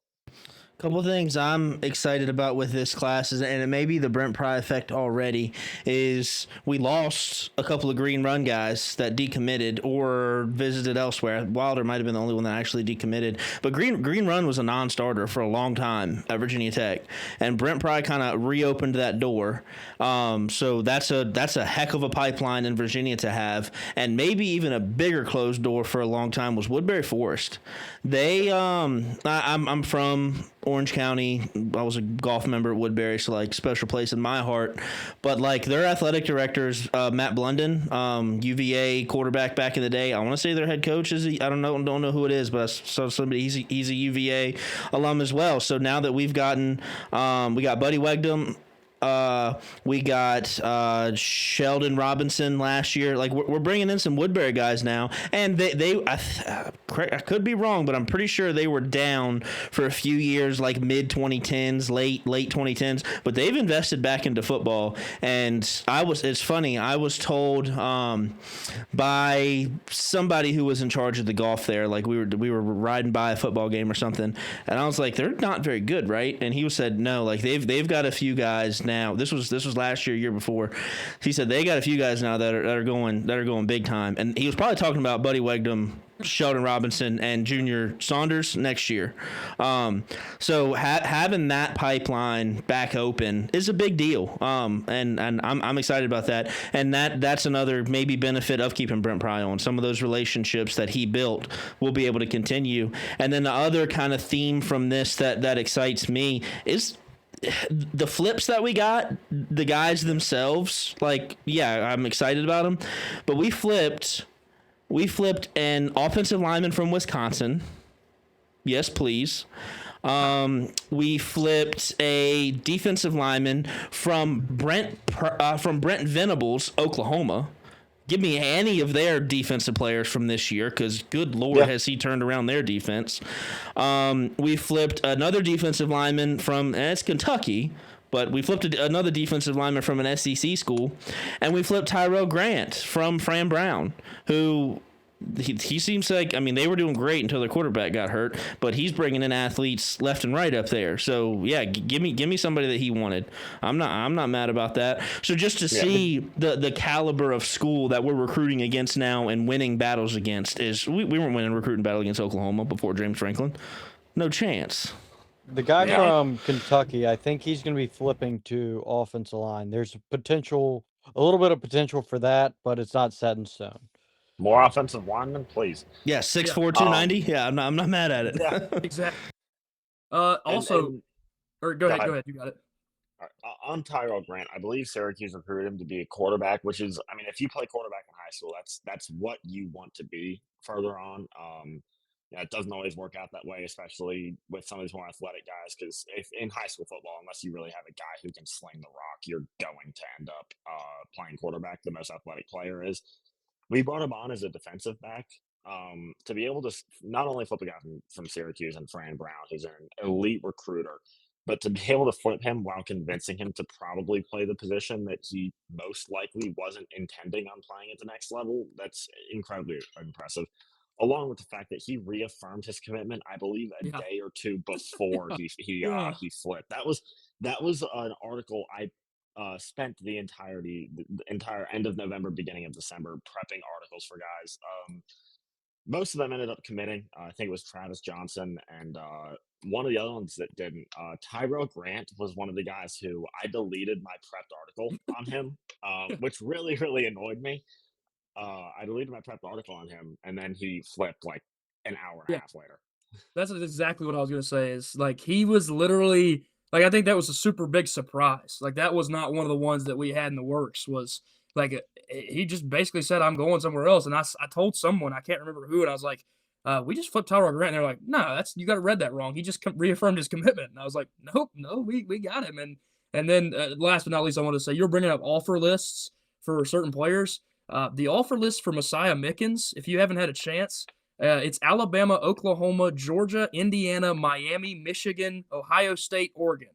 Couple things I'm excited about with this class is, and it may be the Brent Pry effect already, is we lost a couple of green run guys that decommitted or visited elsewhere. Wilder might have been the only one that actually decommitted, but green run was a non-starter for a long time at Virginia Tech, and Brent Pry kind of reopened that door. So that's a heck of a pipeline in Virginia to have, and maybe even a bigger closed door for a long time was Woodbury Forest. They I'm from Orange County. I was a golf member at Woodbury, so like special place in my heart. But like their athletic directors, Matt Blunden, UVA quarterback back in the day. I want to say their head coach is I don't know who it is, but I saw somebody. He's a UVA alum as well. So now that we've gotten, we got Buddy Wegdom. We got Sheldon Robinson last year. Like we're bringing in some Woodbury guys now, and I could be wrong, but I'm pretty sure they were down for a few years, like mid 2010s, late 2010s. But they've invested back into football, and it's funny. I was told by somebody who was in charge of the golf there, like we were riding by a football game or something, and I was like, they're not very good, right? And he said, no, like they've got a few guys now. This was last year before. He said they got a few guys now that are going big time, and he was probably talking about Buddy Wegdom, Sheldon Robinson, and Junior Saunders next year. So having that pipeline back open is a big deal. And I'm excited about that. And that's another maybe benefit of keeping Brent Pry on. Some of those relationships that he built will be able to continue. And then the other kind of theme from this that excites me is the flips that we got, the guys themselves. Like, yeah, I'm excited about them, but we flipped an offensive lineman from Wisconsin. Yes, please. We flipped a defensive lineman from Brent Venables, Oklahoma. Give me any of their defensive players from this year, because good Lord, has he turned around their defense. We flipped another defensive lineman from, it's Kentucky, but we flipped another defensive lineman from an SEC school, and we flipped Tyrell Grant from Fran Brown, who he seems like, I mean, they were doing great until their quarterback got hurt, but he's bringing in athletes left and right up there. So yeah, give me somebody that he wanted. I'm not mad about that. So just to see the caliber of school that we're recruiting against now and winning battles against is we weren't winning a recruiting battle against Oklahoma before James Franklin. No chance. The guy from Kentucky, I think he's going to be flipping to offensive line. There's a little bit of potential for that, but it's not set in stone. More offensive linemen, please. Yeah, 6'4", 290. Yeah, I'm not mad at it. Yeah, exactly. Also, or go ahead. You got it. On Tyrell Grant, I believe Syracuse recruited him to be a quarterback, which is, I mean, if you play quarterback in high school, that's what you want to be further on. It doesn't always work out that way, especially with some of these more athletic guys, because if in high school football, unless you really have a guy who can sling the rock, you're going to end up playing quarterback. The most athletic player is. We brought him on as a defensive back to be able to not only flip a guy from Syracuse and Fran Brown, who's an elite recruiter, but to be able to flip him while convincing him to probably play the position that he most likely wasn't intending on playing at the next level. That's incredibly impressive. Along with the fact that he reaffirmed his commitment, I believe, a day or two before he flipped. That was an article I spent the entire end of November, beginning of December, prepping articles for guys. Most of them ended up committing. I think it was Travis Johnson and one of the other ones that didn't. Tyrell Grant was one of the guys who I deleted my prepped article on him, which really, really annoyed me. I deleted my prepped article on him, and then he flipped like an hour and a half later. That's exactly what I was going to say, is like he was literally... Like, I think that was a super big surprise. Like, that was not one of the ones that we had in the works. Was like, he just basically said, I'm going somewhere else. And I told someone, I can't remember who, and I was like, we just flipped Tyrell Grant. And they're like, no, you got to read that wrong. He just reaffirmed his commitment. And I was like, nope, no, we got him. And then last but not least, I want to say, you're bringing up offer lists for certain players. The offer list for Messiah Mickens, if you haven't had a chance, it's Alabama, Oklahoma, Georgia, Indiana, Miami, Michigan, Ohio State, Oregon.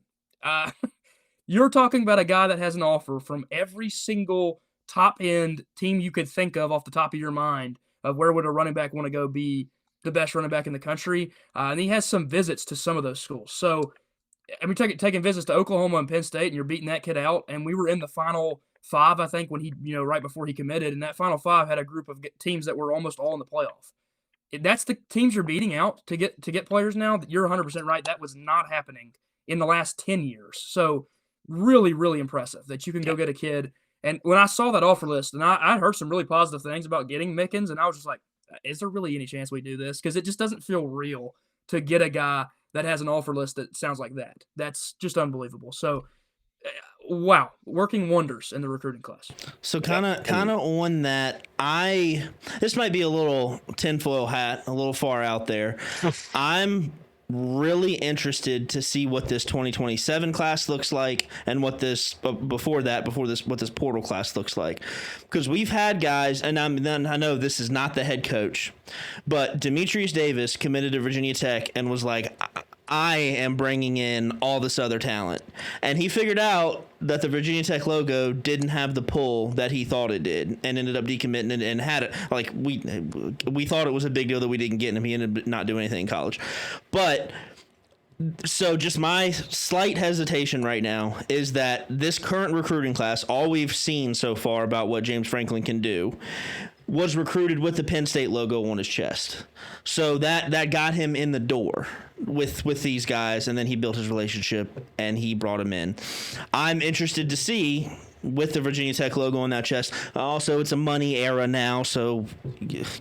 You're talking about a guy that has an offer from every single top-end team you could think of off the top of your mind of where would a running back want to go be. the best running back in the country, and he has some visits to some of those schools. So, I mean, taking visits to Oklahoma and Penn State, and you're beating that kid out. And we were in the Final Five, I think, when he, right before he committed, and that Final Five had a group of teams that were almost all in the playoff. That's the teams you're beating out to get players now. You're 100% right. That was not happening in the last 10 years. So, really, really impressive that you can go get a kid. And when I saw that offer list, and I heard some really positive things about getting Mickens, and I was just like, is there really any chance we do this? Because it just doesn't feel real to get a guy that has an offer list that sounds like that. That's just unbelievable. So, wow, working wonders in the recruiting class. So kind of on that, this might be a little tinfoil hat, a little far out there. I'm really interested to see what this 2027 class looks like and what this what this portal class looks like, because we've had guys, and I know this is not the head coach, but Demetrius Davis committed to Virginia Tech and was like, I am bringing in all this other talent. And he figured out that the Virginia Tech logo didn't have the pull that he thought it did, and ended up decommitting it and had it. Like, we thought it was a big deal that we didn't get him. He ended up not doing anything in college. But so just my slight hesitation right now is that this current recruiting class, all we've seen so far about what James Franklin can do, was recruited with the Penn State logo on his chest. So that got him in the door with these guys, and then he built his relationship and he brought them in. I'm interested to see with the Virginia Tech logo on that chest. Also, it's a money era now, so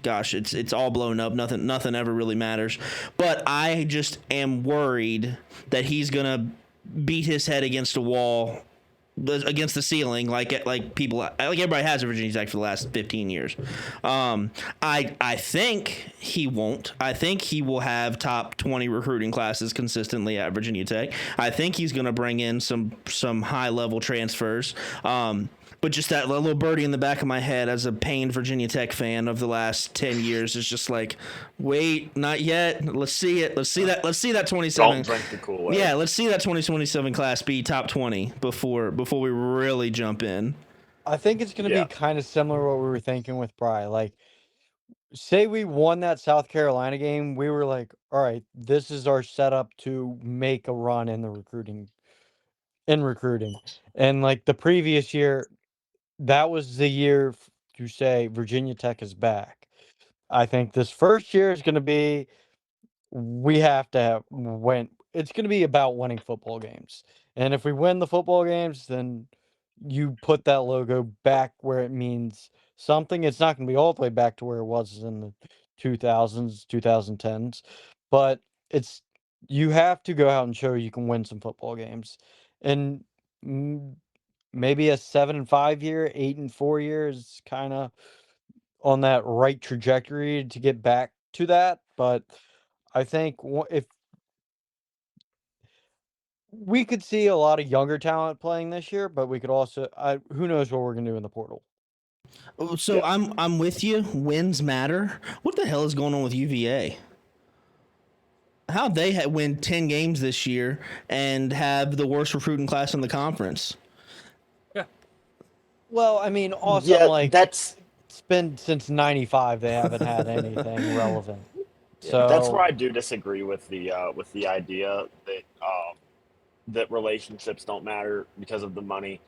gosh, it's all blown up. Nothing ever really matters. But I just am worried that he's gonna beat his head against a wall, against the ceiling, like everybody has at Virginia Tech for the last 15 years. I think he won't. I think he will have top 20 recruiting classes consistently at Virginia Tech. I think he's going to bring in some high level transfers. But just that little birdie in the back of my head as a pained Virginia Tech fan of the last 10 years is just like, wait, not yet. Let's see it. Let's see that 27. Don't drink the Kool-Aid. Yeah, let's see that 2027 class be top 20 before we really jump in. I think it's going to be kind of similar to what we were thinking with Bry. Like, say we won that South Carolina game, we were like, all right, this is our setup to make a run in the recruiting. And like the previous year, that was the year to say Virginia Tech is back. I think this first year is going to be, we have to win. It's going to be about winning football games. And if we win the football games, then you put that logo back where it means something. It's not going to be all the way back to where it was in the 2000s, 2010s, but you have to go out and show you can win some football games. And maybe a 7-5 year, 8-4 year is kind of on that right trajectory to get back to that. But I think if we could see a lot of younger talent playing this year, but we could also, who knows what we're going to do in the portal. So I'm with you. Wins matter. What the hell is going on with UVA? How'd they win 10 games this year and have the worst recruiting class in the conference? Yeah. Well, I mean, also, it's been since 95 they haven't had anything relevant. So that's where I do disagree with the idea that that relationships don't matter because of the money.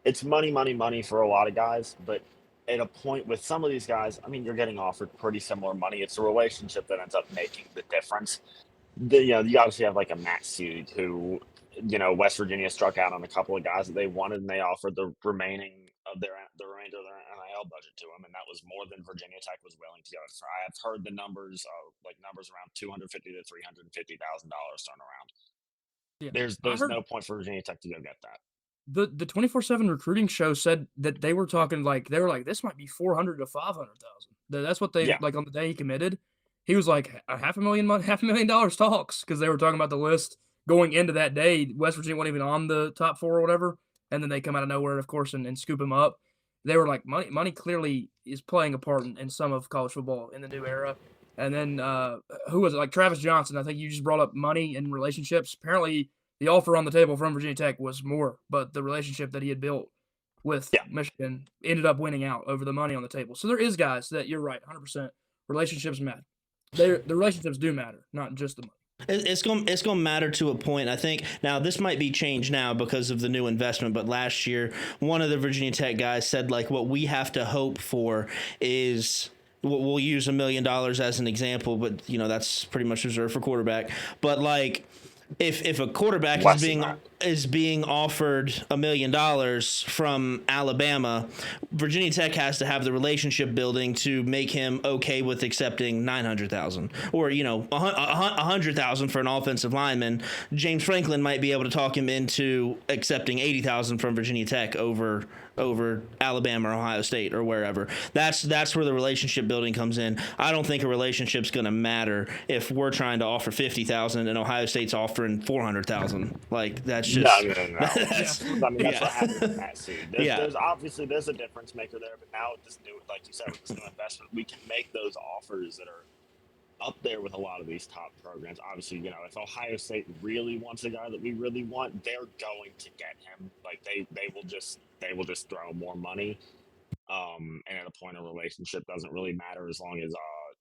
It's money for a lot of guys, but at a point with some of these guys, I mean, you're getting offered pretty similar money. It's a relationship that ends up making the difference. You obviously have like a Matt Seed who, West Virginia struck out on a couple of guys that they wanted, and they offered the remainder of their NIL budget to him, and that was more than Virginia Tech was willing to go. So I have heard the numbers around $250,000 to $350,000 thrown around. Yeah. There's no point for Virginia Tech to go get that. The 24/7 recruiting show said that they were talking this might be $400,000 to $500,000. That's what they like on the day he committed. He was like $500,000 talks, because they were talking about the list going into that day. West Virginia wasn't even on the top 4 or whatever, and then they come out of nowhere, of course, and scoop him up. They were like, money clearly is playing a part in some of college football in the new era. And then who was it? Like Travis Johnson. I think you just brought up money and relationships. Apparently, the offer on the table from Virginia Tech was more, but the relationship that he had built with Michigan ended up winning out over the money on the table. So there is guys that, you're right, 100%. Relationships matter. the relationships do matter, not just the money. It's going to matter to a point. I think now this might be changed now because of the new investment, but last year one of the Virginia Tech guys said like what we have to hope for is we'll use $1 million as an example, but that's pretty much reserved for quarterback. But like if a quarterback is being offered $1 million from Alabama, Virginia Tech has to have the relationship building to make him okay with accepting $900,000 or $100,000 for an offensive lineman. James Franklin might be able to talk him into accepting $80,000 from Virginia Tech over Alabama or Ohio State or wherever. That's where the relationship building comes in. I don't think a relationship's going to matter if we're trying to offer $50,000 and Ohio State's offering $400,000. Like that's just no. That's what happened in that seed. There's obviously there's a difference maker there, but now with this new, like you said, with this new investment, we can make those offers that are up there with a lot of these top programs. Obviously, if Ohio State really wants a guy that we really want, they're going to get him. Like they will just throw more money. And at a point, a relationship doesn't really matter as long as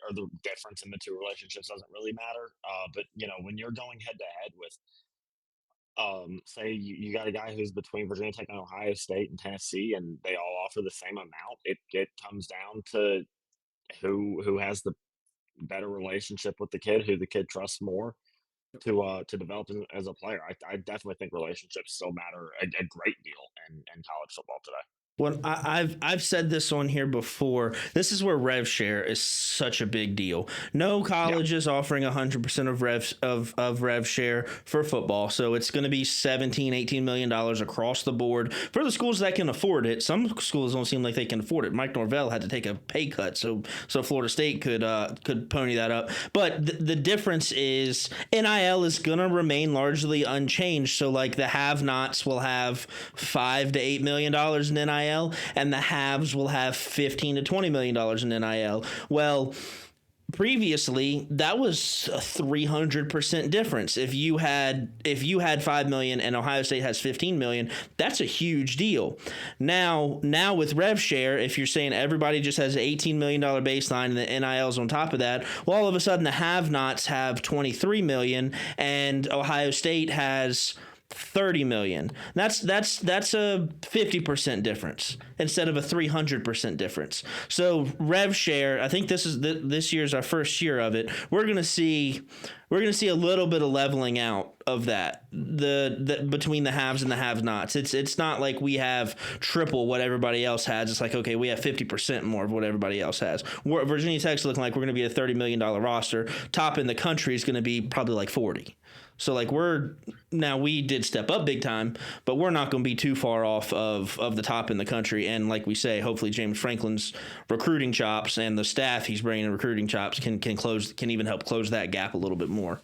or the difference in the two relationships doesn't really matter. But when you're going head to head with say you got a guy who's between Virginia Tech and Ohio State and Tennessee, and they all offer the same amount, it comes down to who has the better relationship with the kid, who the kid trusts more to develop as a player. I definitely think relationships still matter a great deal in college football today. Well, I've said this on here before. This is where rev share is such a big deal. No college is offering 100% of rev share for football, so it's going to be $17-18 million across the board for the schools that can afford it. Some schools don't seem like they can afford it. Mike Norvell had to take a pay cut, so Florida State could pony that up. But the difference is NIL is going to remain largely unchanged. So like the have-nots will have $5 to $8 million in NIL. And the haves will have $15 to $20 million in NIL. Well, previously that was a 300% difference. If you had $5 million and Ohio State has $15 million, that's a huge deal. Now with rev share, if you're saying everybody just has an $18 million baseline and the NILs on top of that, well, all of a sudden the have-nots have $23 million and Ohio State has $30 million. That's a 50% difference instead of a 300% difference. So rev share, I think this year's our first year of it. We're gonna see a little bit of leveling out of that the between the haves and the have-nots. It's not like we have triple what everybody else has. It's like, okay, we have 50% more of what everybody else has. Virginia Tech's looking like we're gonna be a $30 million roster. Top in the country is gonna be probably like 40. So like we did step up big time, but we're not going to be too far off of the top in the country. And like we say, hopefully James Franklin's recruiting chops and the staff he's bringing in recruiting chops can even help close that gap a little bit more.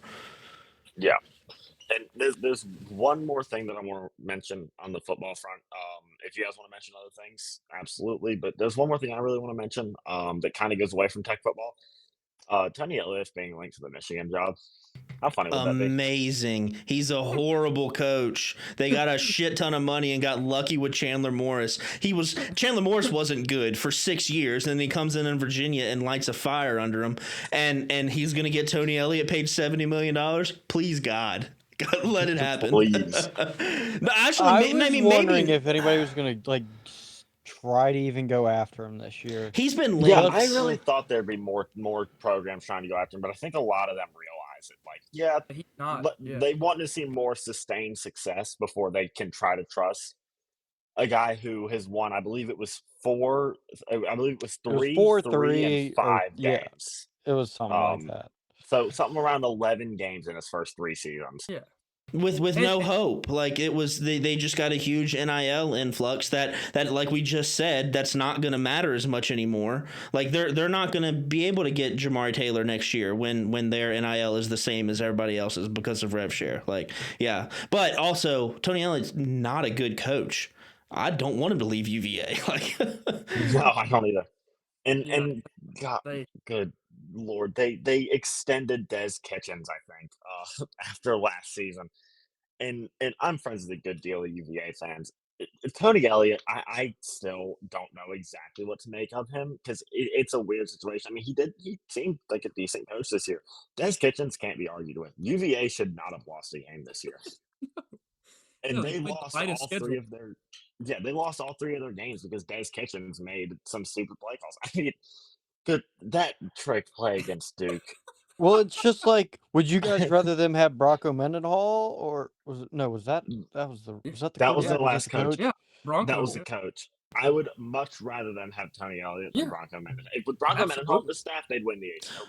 Yeah. And there's one more thing that I want to mention on the football front. If you guys want to mention other things, absolutely. But there's one more thing I really want to mention that kind of goes away from Tech football. Tony Elliott being linked to the Michigan job. How funny would that be? Amazing. He's a horrible coach. They got a shit ton of money and got lucky with Chandler Morris. Chandler Morris wasn't good for 6 years, and then he comes in Virginia and lights a fire under him. And he's gonna get Tony Elliott paid $70 million. Please God. Let it happen. Please. But actually, I was wondering if anybody was gonna try to even go after him this year. He's been linked. Yeah, I really thought there'd be more programs trying to go after him, but I think a lot of them realize it. Like, he's not. They want to see more sustained success before they can try to trust a guy who has won. I believe it was three, and 5 games. It was something like that. So something around 11 games in his first 3 seasons. Yeah. With no hope. Like it was they just got a huge NIL influx that like we just said, that's not going to matter as much anymore. Like they're not going to be able to get Jamari Taylor next year when their NIL is the same as everybody else's because of rev share. Like, yeah. But also Tony Elliott's not a good coach. I don't want him to leave UVA. Like no, I don't either. And God, good Lord, they extended Des Kitchens, I think, after last season. And I'm friends with a good deal of UVA fans. Tony Elliott, I still don't know exactly what to make of him because it's a weird situation. I mean, he seemed like a decent coach this year. Des Kitchens can't be argued with. UVA should not have lost a game this year, Yeah, and they they played the lost lightest all schedule. three of their they lost all three of their games because Des Kitchens made some stupid play calls. I mean, that trick play against Duke. Well, it's just like, would you guys rather them have Bronco Mendenhall or was it no? Was that was the That was quarterback? the Was that last the coach. coach? Yeah, That was Broncos. the coach. I would much rather them have Tony Elliott than Yeah, Bronco Mendenhall. If with Bronco Mendenhall on absolutely. the staff, they'd win the AC. Or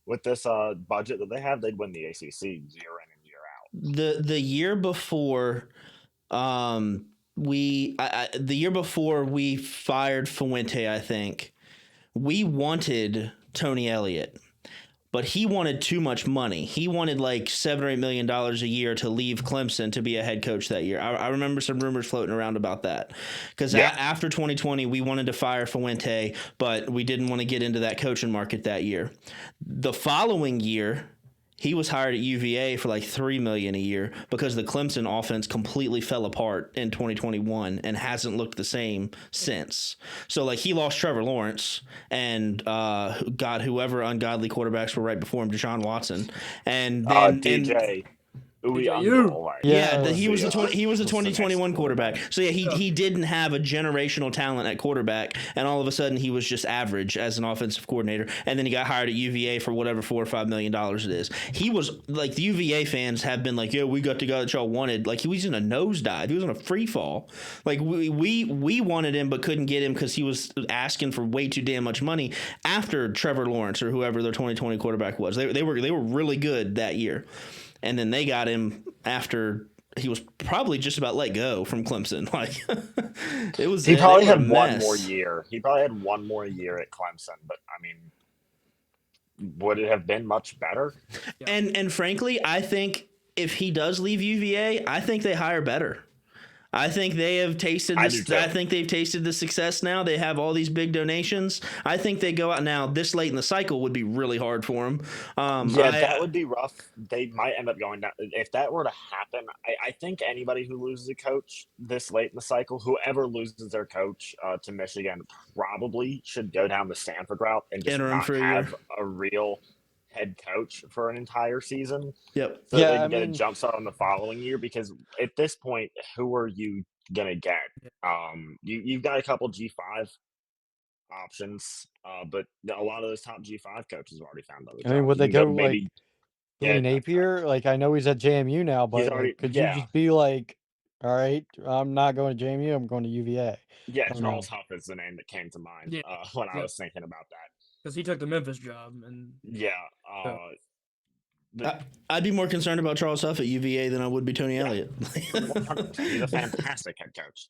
with this budget that they have, they'd win the ACC year in and year out. The year before, the year before we fired Fuente, I think we wanted Tony Elliott, but he wanted too much money. He wanted like $7 or $8 million a year to leave Clemson to be a head coach that year. I remember some rumors floating around about that because Yeah. after 2020, we wanted to fire Fuente, but we didn't want to get into that coaching market that year. The following year, he was hired at UVA for like $3 million a year because the Clemson offense completely fell apart in 2021 and hasn't looked the same since. So like he lost Trevor Lawrence and God, whoever ungodly quarterbacks were right before him, Deshaun Watson, and then DJ DJU. Right? Yeah, he was the the 2021 quarterback. So yeah, Yeah. he didn't have a generational talent at quarterback, and all of a sudden he was just average as an offensive coordinator. And then he got hired at UVA for whatever $4 or $5 million it is. He was like the UVA fans have been like, yeah, we got the guy that y'all wanted. Like he was in a nosedive. He was in a free fall. Like we wanted him but couldn't get him because he was asking for way too damn much money after Trevor Lawrence or whoever their 2020 quarterback was. They were really good that year. And then they got him after he was probably just about let go from Clemson. Like it was. He probably they were a had one mess. more year. He probably had one more year at Clemson, but I mean, would it have been much better? Yeah. And frankly, I think if he does leave UVA, I think they hire better. I think they have tasted I this. do too. I think they've tasted the success now. They have all these big donations. I think they go out now. This late in the cycle would be really hard for them. That would be rough. They might end up going down. If that were to happen, I think anybody who loses a coach this late in the cycle, whoever loses their coach to Michigan, probably should go down the Stanford route and just Interim not for a year. have a real head coach for an entire season. Yep. So Yeah, they can I get a mean- jump start on the following year because at this point, who are you gonna get? You've got a couple G5 options, but a lot of those top G5 coaches have already found other I mean, jobs. would You they can go maybe like Billy Napier? Like I know he's at JMU now, but already- like, could yeah. you just be like, all right, I'm not going to JMU, I'm going to UVA. Yeah, I don't know. Charles Huff is the name that came to mind Yeah. when I Yeah. was thinking about that. Because he took the Memphis job, and Yeah, I'd be more concerned about Charles Huff at UVA than I would be Tony Yeah. Elliott. 100%. He's a fantastic head coach.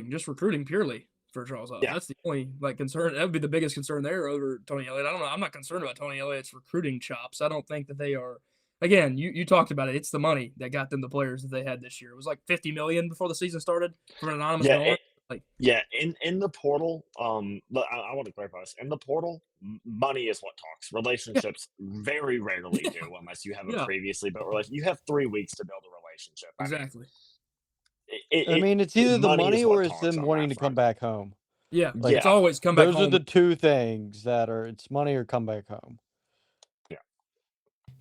just recruiting purely for Charles Huff. Yeah. That's the only concern. That would be the biggest concern there over Tony Elliott. I don't know. I'm not concerned about Tony Elliott's recruiting chops. I don't think that they are. Again, you talked about it. It's the money that got them the players that they had this year. It was like $50 million before the season started from an anonymous donor. In the portal, I want to clarify this. In the portal, money is what talks. Relationships very rarely do unless you have a previously built relationship. You have 3 weeks to build a relationship. Exactly. I mean, it's either the money or it's them on wanting that to come front. back home. Yeah, Like, it's always come back Those home. are the two things that are it's money or come back home.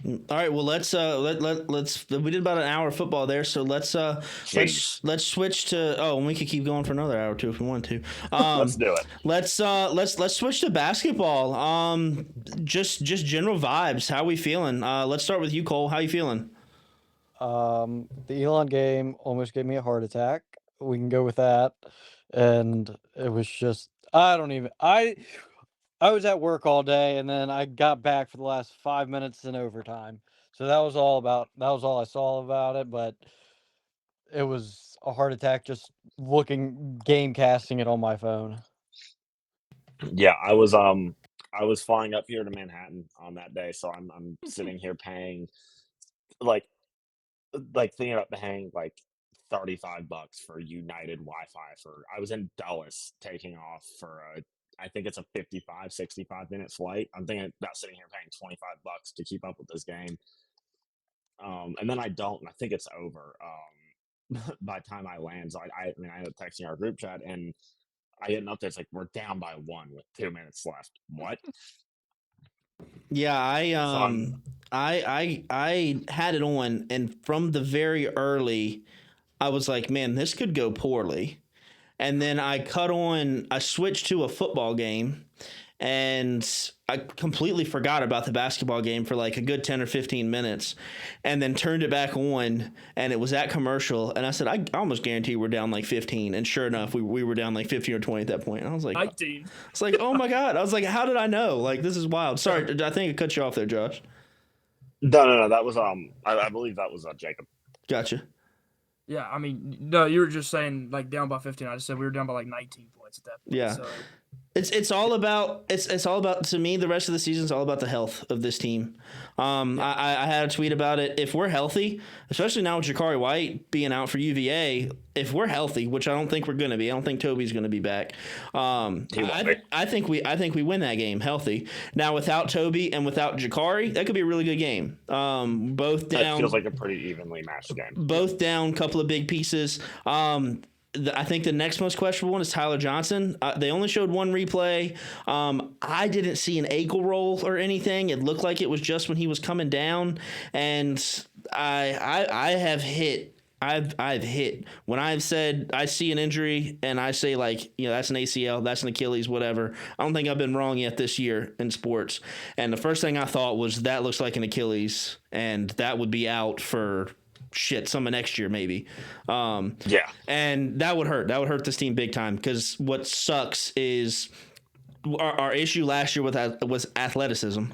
All right, well let's we did about an hour of football there, so let's switch to and we could keep going for another hour or two if we want to. Let's do it. Let's switch to basketball. Just general vibes. How we feeling? Let's start with you, Cole. How you feeling? The Elon game almost gave me a heart attack. We can go with that. And it was just I was at work all day and then I got back for the last 5 minutes in overtime. So that was all I saw about it, but it was a heart attack just game casting it on my phone. Yeah, I was flying up here to Manhattan on that day, so I'm sitting here paying like thinking about paying like $35 for United Wi-Fi I was in Dulles taking off for I think it's a 55, 65-minute flight. I'm thinking about sitting here paying $25 to keep up with this game. And then I don't, and I think it's over. by the time I land. So I mean, I ended up texting our group chat, and I get an update. It's like, we're down by 1 with 2 minutes left. What? Yeah, So I'm I had it on, and from the very early, I was like, man, this could go poorly. And then I switched to a football game, and I completely forgot about the basketball game for like a good 10 or 15 minutes, and then turned it back on, and it was that commercial, and I said, I almost guarantee we're down like 15, and sure enough, we were down like 15 or 20 at that point. And I was like, 19. it's like, oh my God. I was like, how did I know? Like, this is wild. Sorry, I think I cut you off there, Josh. no. That was I believe that was Jacob. Gotcha. Yeah, I mean, no, you were just saying like down by 15. I just said we were down by like 19 points at that point. Yeah. So. It's all about to me, the rest of the season is all about the health of this team. I had a tweet about it. If we're healthy, especially now with Jakari White being out for UVA, if we're healthy, which I don't think we're going to be, I don't think Toby's going to be back. I think we win that game healthy. Now without Toby and without Jakari, that could be a really good game. Both down. That feels like a pretty evenly matched game. Both down, couple of big pieces. I think the next most questionable one is Tyler Johnson. They only showed one replay. I didn't see an ankle roll or anything. It looked like it was just when he was coming down. And I've hit when I've said I see an injury and I say, like, that's an ACL, that's an Achilles, whatever. I don't think I've been wrong yet this year in sports. And the first thing I thought was that looks like an Achilles, and that would be out for some of next year maybe. Yeah. And that would hurt this team big time, because what sucks is our issue last year was athleticism.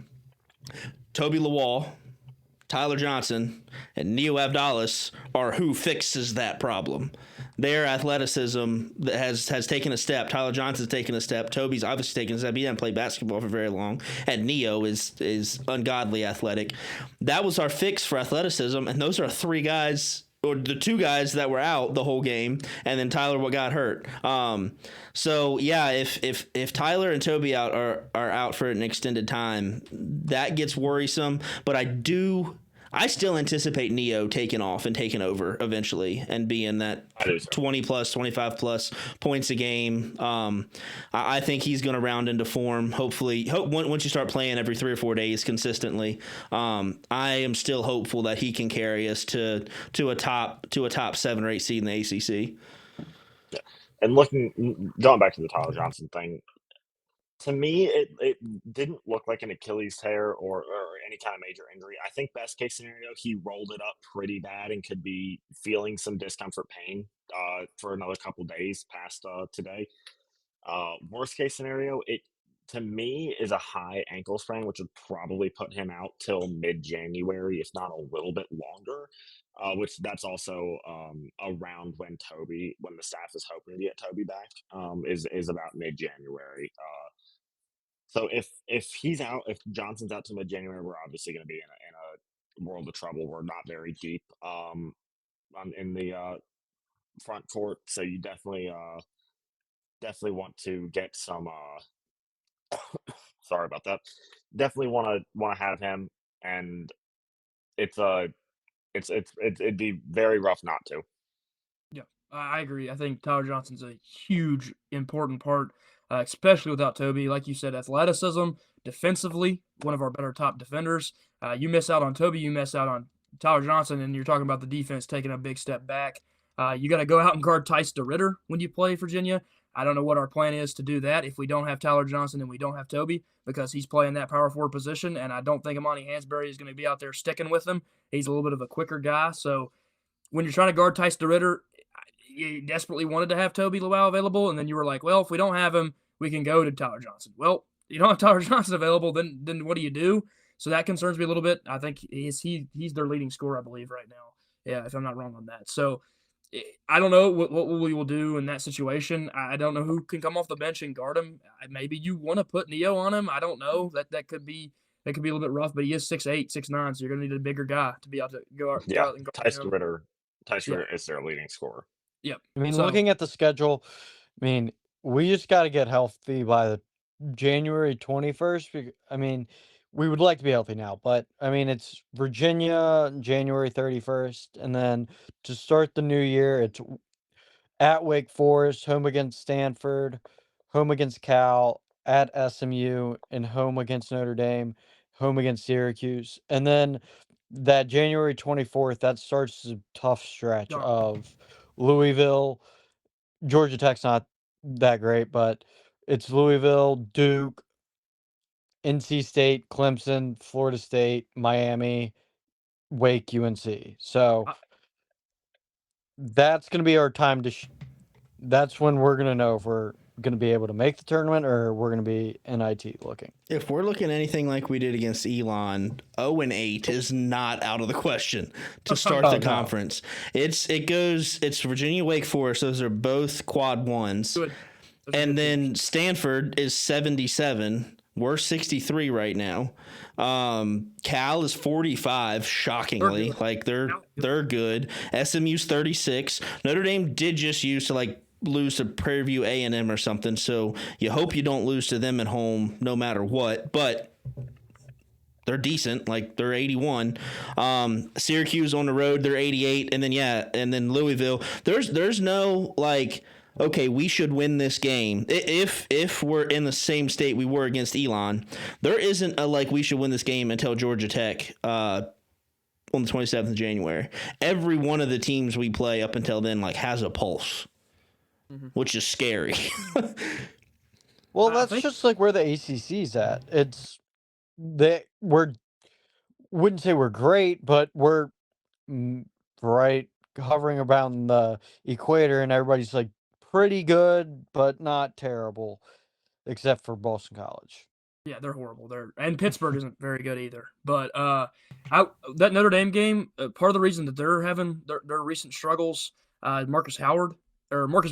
Toby Lawal, Tyler Johnson, and Neo Abdallas are who fixes that problem. Their athleticism has taken a step. Tyler Johnson's taken a step. Toby's obviously taken a step. He didn't play basketball for very long. And Neo is ungodly athletic. That was our fix for athleticism. And those are three guys, or the two guys that were out the whole game, and then Tyler got hurt. So yeah, if Tyler and Toby are out for an extended time, that gets worrisome. But I still anticipate Neo taking off and taking over eventually and being that 20 plus, 25 plus points a game. I think he's going to round into form. Hopefully, once you start playing every 3 or 4 days consistently, I am still hopeful that he can carry us to a top 7 or 8 seed in the ACC. Yeah. And going back to the Tyler Johnson thing, to me, it didn't look like an Achilles tear or any kind of major injury. I think best case scenario, he rolled it up pretty bad and could be feeling some discomfort pain for another couple days past today. Worst case scenario, it to me is a high ankle sprain, which would probably put him out till mid-January, if not a little bit longer. Which that's also around when the staff is hoping to get Toby back, is about mid-January. So if he's out, if Johnson's out to mid-January, we're obviously going to be in a world of trouble. We're not very deep in the front court, so you definitely want to get some. Sorry about that. Definitely want to have him, and it'd be very rough not to. Yeah, I agree. I think Tyler Johnson's a huge, important part, especially without Toby. Like you said, athleticism, defensively, one of our better top defenders. You miss out on Toby, you miss out on Tyler Johnson, and you're talking about the defense taking a big step back. You got to go out and guard Tice DeRitter when you play Virginia. I don't know what our plan is to do that if we don't have Tyler Johnson and we don't have Toby, because he's playing that power forward position, and I don't think Amani Hansberry is going to be out there sticking with him. He's a little bit of a quicker guy. So when you're trying to guard Tice DeRitter, you desperately wanted to have Toby Lawal available, and then you were like, well, if we don't have him, we can go to Tyler Johnson. Well, you don't have Tyler Johnson available, then what do you do? So that concerns me a little bit. I think he's their leading scorer, I believe, right now. Yeah, if I'm not wrong on that. So I don't know what we will do in that situation. I don't know who can come off the bench and guard him. Maybe you want to put Neo on him. I don't know. That could be a little bit rough, but he is 6'8", 6'9", so you're going to need a bigger guy to be able to go out and guard him. Tice DeRitter is their leading scorer. Yep. I mean, looking at the schedule, I mean, we just got to get healthy by the January 21st. I mean, we would like to be healthy now, but I mean, it's Virginia January 31st, and then to start the new year, it's at Wake Forest, home against Stanford, home against Cal, at SMU, and home against Notre Dame, home against Syracuse. And then that January 24th, that starts a tough stretch Oh, of Louisville. Georgia Tech's not that great, but it's Louisville, Duke, NC State, Clemson, Florida State, Miami, Wake, UNC. So I, that's going to be our time to that's when we're going to know if we're going to be able to make the tournament or we're going to be NIT looking. If we're looking anything like we did against Elon, 0-8 is not out of the question to start Oh, the no. conference. It's Virginia, Wake Forest. Those are both quad ones. good. Those are And good then teams. Stanford is 77. We're 63 right now. Cal is 45, shockingly. good. Like they're good. SMU's 36. Notre Dame did just used to like lose to Prairie View A&M or something, so you hope you don't lose to them at home no matter what, but they're decent, like they're 81. Syracuse on the road, they're 88, and then Louisville. There's no like, okay, we should win this game. If we're in the same state we were against Elon, there isn't a like we should win this game until Georgia Tech on the 27th of January. Every one of the teams we play up until then like has a pulse. Which is scary. Well, I that's think- just like where the ACC's at. Wouldn't say we're great, but we're right hovering around the equator, and everybody's like pretty good, but not terrible, except for Boston College. Yeah, they're horrible. And Pittsburgh isn't very good either. But that Notre Dame game, part of the reason that they're having their recent struggles, Marcus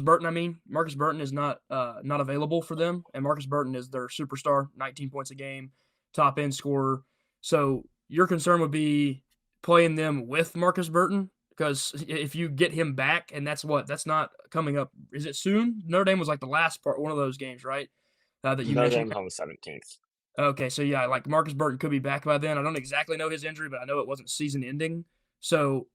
Burton is not available for them, and Marcus Burton is their superstar, 19 points a game, top end scorer. So your concern would be playing them with Marcus Burton, because if you get him back, and that's not coming up. Is it soon? Notre Dame was like the last part, one of those games, right? That you Notre mentioned. Dame's on the 17th. Okay, so yeah, like Marcus Burton could be back by then. I don't exactly know his injury, but I know it wasn't season ending. So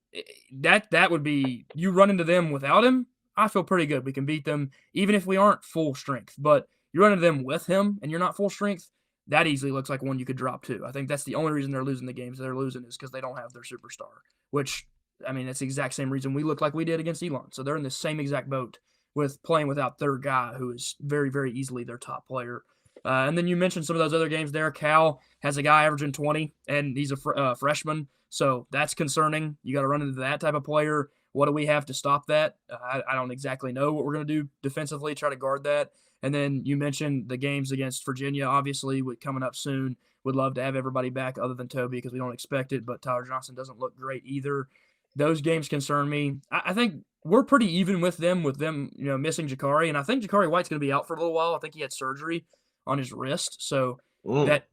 that would be, you run into them without him, I feel pretty good. We can beat them even if we aren't full strength. But you run into them with him and you're not full strength, that easily looks like one you could drop too. I think that's the only reason they're losing the games they're losing is because they don't have their superstar, which, I mean, that's the exact same reason we look like we did against Elon. So they're in the same exact boat with playing without their guy, who is very, very easily their top player. And then you mentioned some of those other games there. Cal has a guy averaging 20, and he's a freshman, so that's concerning. You got to run into that type of player. What do we have to stop that? I don't exactly know what we're going to do defensively, try to guard that. And then you mentioned the games against Virginia, obviously, coming up soon. Would love to have everybody back other than Toby because we don't expect it, but Tyler Johnson doesn't look great either. Those games concern me. I think we're pretty even with them, missing Jakari, and I think Jakari White's going to be out for a little while. I think he had surgery on his wrist, so that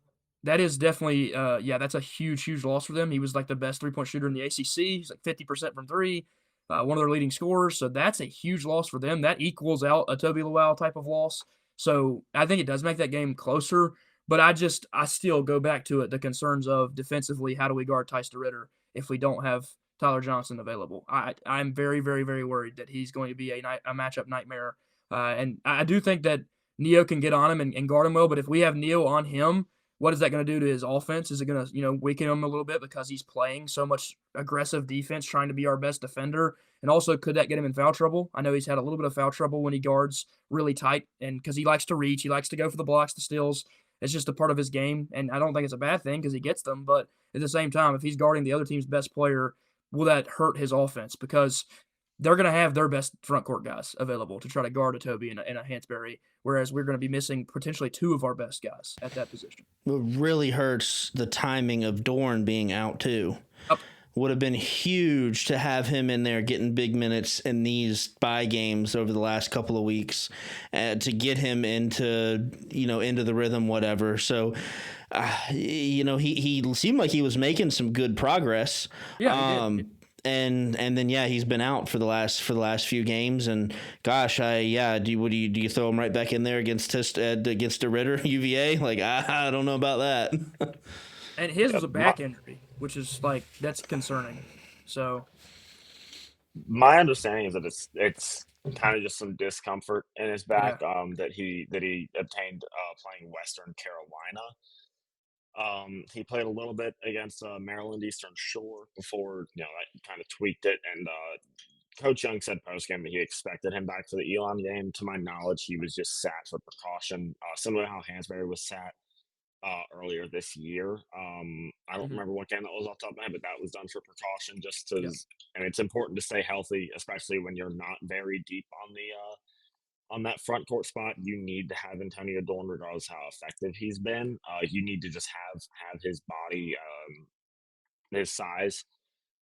is definitely that's a huge loss for them. He was like the best 3-point shooter in the ACC. He's like 50% from three, one of their leading scorers, so that's a huge loss for them. That equals out a Toby Luau type of loss, so I think it does make that game closer, but I still go back to it, the concerns of defensively, how do we guard Tyson Ritter if we don't have Tyler Johnson available? I'm very, very, very worried that he's going to be a matchup nightmare, and I do think that Neo can get on him and guard him well, but if we have Neo on him, what is that going to do to his offense? Is it going to, weaken him a little bit because he's playing so much aggressive defense, trying to be our best defender? And also, could that get him in foul trouble? I know he's had a little bit of foul trouble when he guards really tight, and because he likes to reach, he likes to go for the blocks, the steals. It's just a part of his game, and I don't think it's a bad thing because he gets them. But at the same time, if he's guarding the other team's best player, will that hurt his offense? Because they're going to have their best front court guys available to try to guard a Toby and a Hansberry, whereas we're going to be missing potentially two of our best guys at that position. It really hurts the timing of Dorn being out too. Yep. Would have been huge to have him in there getting big minutes in these bye games over the last couple of weeks to get him into the rhythm, whatever. So, he seemed like he was making some good progress. Yeah, he did. and then he's been out for the last few games, and gosh, do you throw him right back in there against the Ritter UVA? Like I don't know about that. And his Yeah, was a back injury, which is like that's concerning. So my understanding is that it's kind of just some discomfort in his yeah, back that he obtained playing Western Carolina. He played a little bit against Maryland Eastern Shore before that kind of tweaked it. And Coach Young said post game that he expected him back for the Elon game. To my knowledge, he was just sat for precaution, similar to how Hansberry was sat earlier this year. I don't hmm remember what game that was off the top of my head, but that was done for precaution, just to. yeah, And it's important to stay healthy, especially when you're not very deep on that front court spot. You need to have Antonio Dorn, regardless of how effective he's been. You need to just have his body, his size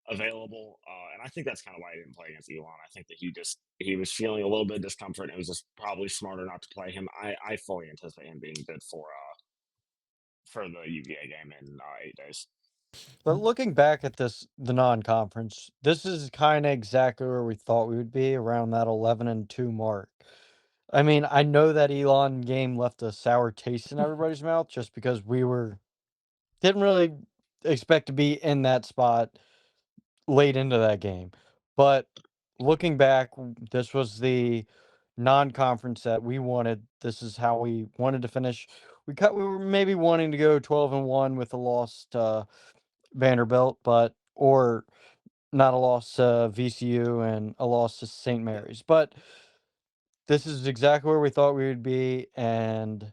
available, and I think that's kind of why he didn't play against Elon. I think that he was feeling a little bit of discomfort, and it was just probably smarter not to play him. I fully anticipate him being good for the UVA game in 8 days. But looking back at the non-conference, this is kind of exactly where we thought we would be, around that 11-2 mark. I mean, I know that Elon game left a sour taste in everybody's mouth just because we didn't really expect to be in that spot late into that game. But looking back, this was the non-conference that we wanted. This is how we wanted to finish. We were maybe wanting to go 12-1 with a loss to Vanderbilt, or not a loss to VCU and a loss to St. Mary's. But this is exactly where we thought we would be, and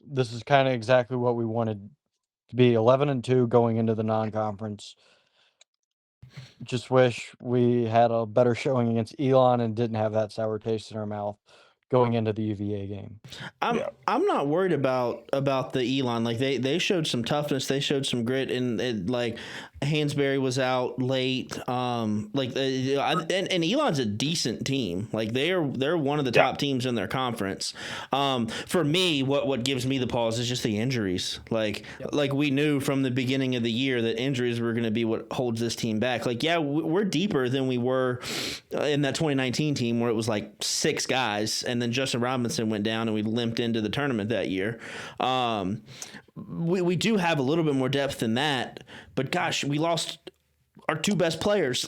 this is kind of exactly what we wanted to be, 11-2 going into the non-conference. Just wish we had a better showing against Elon and didn't have that sour taste in our mouth going into the UVA game. Yeah. I'm not worried about the Elon. Like they showed some toughness, they showed some grit, and like Hansberry was out late. And Elon's a decent team. Like they're one of the Yeah. top teams in their conference. For me, what gives me the pause is just the injuries. Like we knew from the beginning of the year that injuries were going to be what holds this team back. Like we're deeper than we were in that 2019 team where it was like 6 guys, and then Justin Robinson went down and we limped into the tournament that year. We do have a little bit more depth than that, but gosh, we lost our 2 best players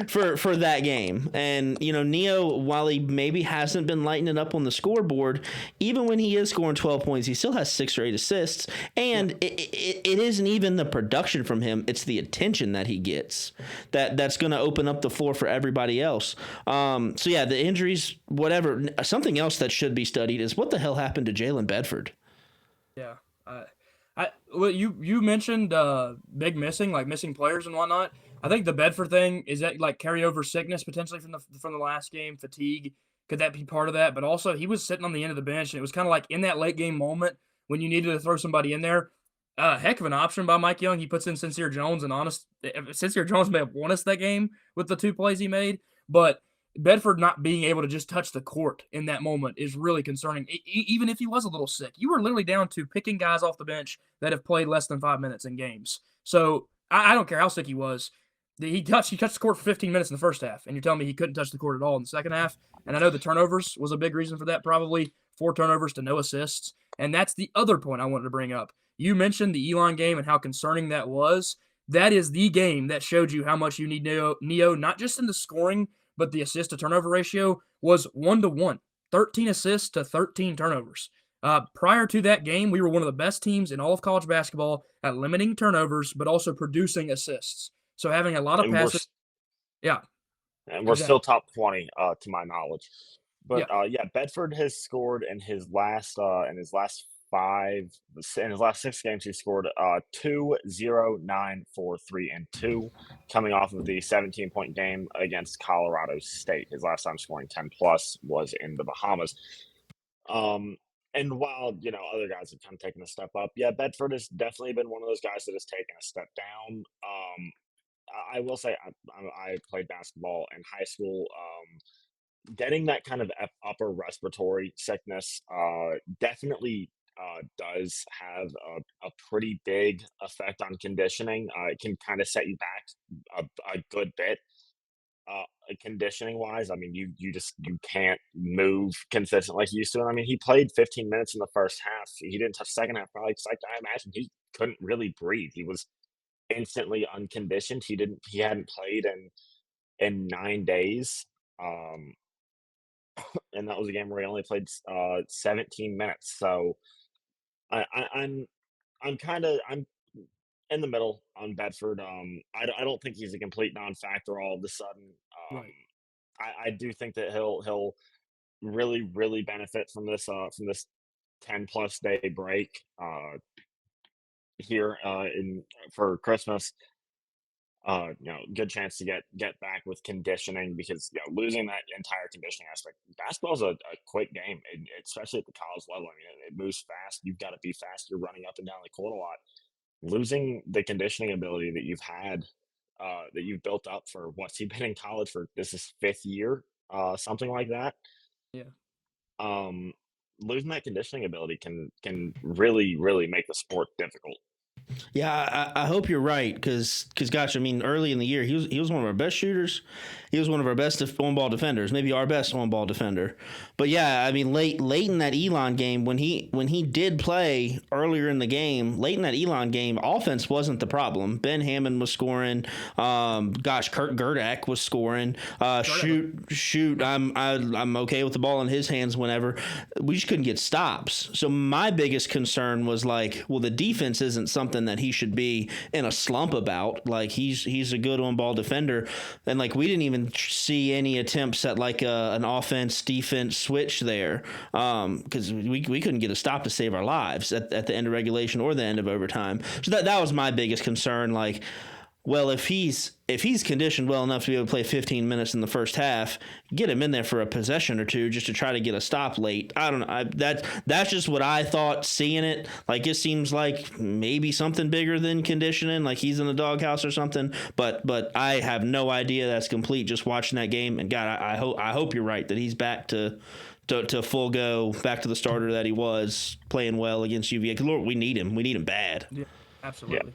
for that game. And Neo, while he maybe hasn't been lighting it up on the scoreboard, even when he is scoring 12 points, he still has 6 or 8 assists. And it isn't even the production from him; it's the attention that he gets that's going to open up the floor for everybody else. The injuries, whatever. Something else that should be studied is what the hell happened to Jalen Bedford. yeah. You mentioned big missing players and whatnot. I think the Bedford thing is that like carryover sickness potentially from the last game, fatigue. Could that be part of that? But also he was sitting on the end of the bench, and it was kind of like in that late game moment when you needed to throw somebody in there. Heck of an option by Mike Young. He puts in Sincere Jones, and Sincere Jones may have won us that game with the 2 plays he made, but Bedford not being able to just touch the court in that moment is really concerning. Even if he was a little sick, you were literally down to picking guys off the bench that have played less than 5 minutes in games. So I don't care how sick he was. He touched the court for 15 minutes in the first half, and you're telling me he couldn't touch the court at all in the second half. And I know the turnovers was a big reason for that, probably 4 turnovers to no assists. And that's the other point I wanted to bring up. You mentioned the Elon game and how concerning that was. That is the game that showed you how much you need Neo, not just in the scoring, but the assist to turnover ratio was 1-to-1, 13 assists to 13 turnovers. Prior to that game, we were one of the best teams in all of college basketball at limiting turnovers, but also producing assists. So having a lot of passes. Yeah. And we're still top 20 to my knowledge. But Bedford has scored in his last 6 games. He scored 2, 0, 9, 4, 3, and 2, coming off of the 17-point game against Colorado State. His last time scoring 10 plus was in the Bahamas. And while other guys have kind of taken a step up, Bedford has definitely been one of those guys that has taken a step down. I will say I played basketball in high school. Getting that kind of upper respiratory sickness definitely does have a pretty big effect on conditioning. It can kind of set you back a good bit. Conditioning wise, I mean, you can't move consistent like you used to. And I mean, he played 15 minutes in the first half. He didn't touch second half probably because I imagine he couldn't really breathe. He was instantly unconditioned. He hadn't played in 9 days. Um, and that was a game where he only played 17 minutes. So I'm kind of I'm in the middle on Bedford. I don't think he's a complete non-factor all of a sudden. Um, Right. I do think that he'll really benefit from this 10+ day break here in for Christmas. Good chance to get back with conditioning because losing that entire conditioning aspect. Basketball's a quick game, and especially at the college level. I mean, it moves fast. You've got to be fast. You're running up and down the court a lot. Losing the conditioning ability that you've had, that you've built up for what's he been in college for? This is fifth year, something like that. Yeah. Um, Losing that conditioning ability can really make the sport difficult. Yeah, I hope you're right because gosh, I mean, early in the year he was one of our best shooters. He was one of our best on-ball defenders, maybe our best on-ball defender. But yeah, I mean, late in that Elon game when he did play earlier in the game, late in that Elon game, offense wasn't the problem. Ben Hammond was scoring. Kurt Gerdak was scoring. Shoot. I'm okay with the ball in his hands whenever. We just couldn't get stops. So my biggest concern was like, well, the defense isn't something that he should be in a slump about. Like he's a good on-ball defender, and like we didn't even see any attempts at like an offense defense switch there because we couldn't get a stop to save our lives at the end of regulation or the end of overtime. So that was my biggest concern. Like, well, if he's conditioned well enough to be able to play 15 minutes in the first half, get him in there for a possession or two just to try to get a stop late. I don't know. That's just what I thought seeing it. Like, it seems like maybe something bigger than conditioning, like he's in the doghouse or something. But I have no idea. That's complete just watching that game. And God, I hope you're right that he's back to full go, back to the starter that he was, playing well against UVA. Because Lord, we need him. We need him bad. Yeah. Absolutely. Yeah.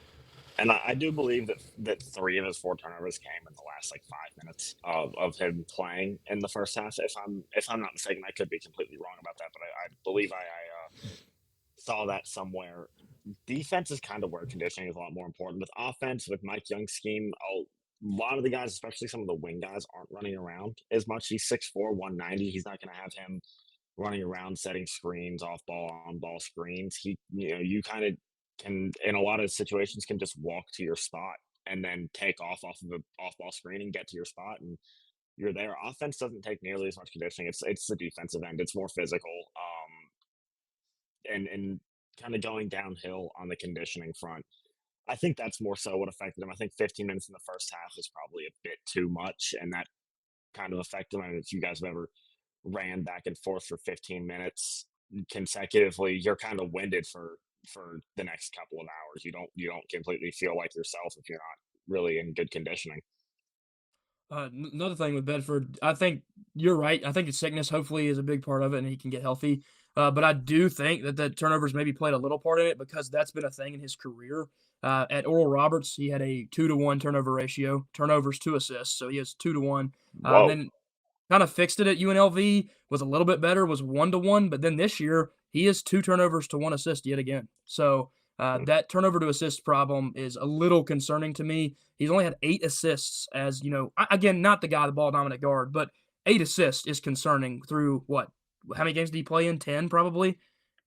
And I do believe that 3 of his 4 turnovers came in the last like 5 minutes of him playing in the first half. If I'm not mistaken, I could be completely wrong about that, but I believe I saw that somewhere. Defense is kind of where conditioning is a lot more important. With offense, with Mike Young's scheme, a lot of the guys, especially some of the wing guys, aren't running around as much. He's 6'4", 190. He's not going to have him running around setting screens, off ball, on ball screens. You kind of can, in a lot of situations, can just walk to your spot and then take off of the off ball screen and get to your spot, and you're there. Offense doesn't take nearly as much conditioning. It's the defensive end. It's more physical, and kind of going downhill on the conditioning front. I think that's more so what affected him. I think 15 minutes in the first half is probably a bit too much, and that kind of affected him. And if you guys have ever ran back and forth for 15 minutes consecutively, you're kind of winded for the next couple of hours. You don't completely feel like yourself if you're not really in good conditioning. Another thing with Bedford, I think you're right. I think the sickness hopefully is a big part of it, and he can get healthy. But I do think that the turnovers maybe played a little part in it because that's been a thing in his career. At Oral Roberts, he had a 2-to-1 turnover ratio, turnovers to assists, so he has 2-to-1. Whoa. Then kind of fixed it at UNLV, was a little bit better, was 1-to-1, but then this year he is 2 turnovers to 1 assist yet again. So that turnover to assist problem is a little concerning to me. He's only had 8 assists as, again, not the guy, the ball dominant guard, but 8 assists is concerning through what? How many games did he play in? 10 probably?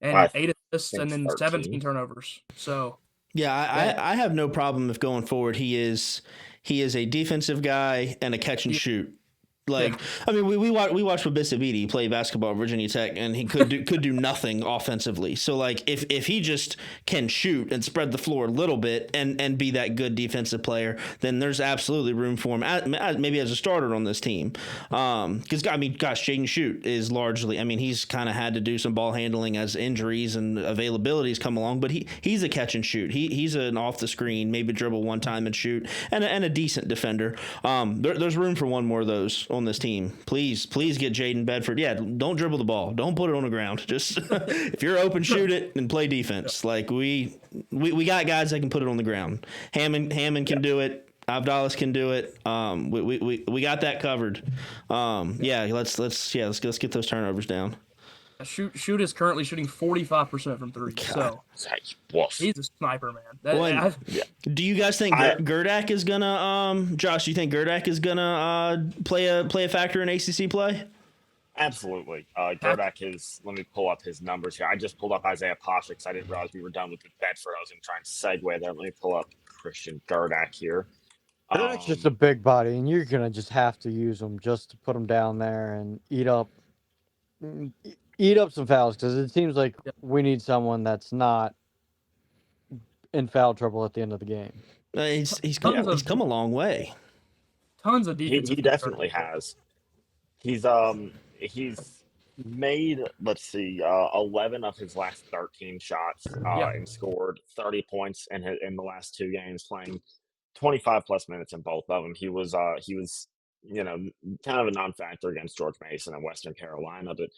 And I 8 assists and then 13. 17 turnovers. So Yeah, I have no problem if going forward he is a defensive guy and a catch and shoot. Like, I mean, we watched Babisabidi play basketball at Virginia Tech, and he could do nothing offensively. So, like, if he just can shoot and spread the floor a little bit and be that good defensive player, then there's absolutely room for him, maybe as a starter on this team. Because, I mean, gosh, Jaden Shoot is largely, I mean, he's kind of had to do some ball handling as injuries and availabilities come along, but he's a catch and shoot. He's an off the screen, maybe dribble one time and shoot, and a decent defender. There's room for one more of those on this team. Please get Jaden Bedford. Yeah, don't dribble the ball. Don't put it on the ground. Just if you're open, shoot it and play defense. Like we got guys that can put it on the ground. Hammond can do it. Abdallas can do it. We got that covered. Let's get those turnovers down. Shoot is currently shooting 45% from three. So he's a sniper, man. Do you guys think Gerdak is gonna Josh? Do you think Gerdak is gonna play a factor in ACC play? Absolutely. Gerdak is. Let me pull up his numbers here. I just pulled up Isaiah Pasha because I didn't realize we were done with the Bedford. I was going to try and segue there. Let me pull up Christian Gerdak here. Gerdak's just a big body, and you're gonna just have to use him just to put him down there and eat up some fouls, because it seems like we need someone that's not in foul trouble at the end of the game. He's come a long way. Tons of defense. He definitely has. He's made 11 of his last 13 shots and scored 30 points in the last 2 games, playing 25 plus minutes in both of them. He was kind of a non-factor against George Mason and Western Carolina, but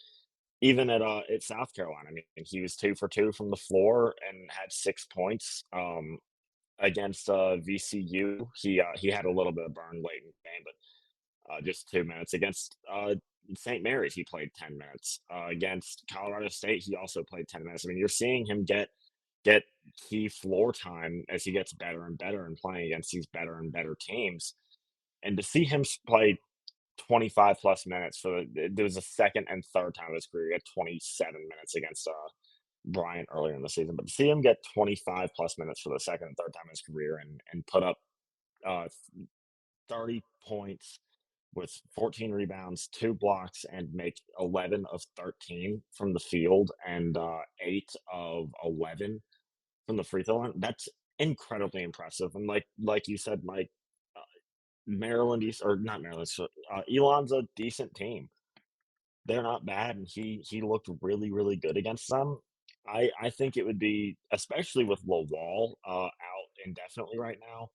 even at South Carolina, I mean, he was 2 for 2 from the floor and had 6 points. Against VCU, he had a little bit of burn late in the game, but just 2 minutes. Against St. Mary's, he played 10 minutes. Against Colorado State, he also played 10 minutes. I mean, you're seeing him get key floor time as he gets better and better and playing against these better and better teams. And to see him play 25 plus minutes there was the second and third time of his career. He had 27 minutes against Bryant earlier in the season, but to see him get 25 plus minutes for the second and third time in his career and put up 30 points with 14 rebounds, 2 blocks, and make 11 of 13 from the field and 8 of 11 from the free throw line, that's incredibly impressive. And like you said, Mike, Elon's a decent team. They're not bad, and he looked really, really good against them. I think it would be, especially with Lawal out indefinitely right now,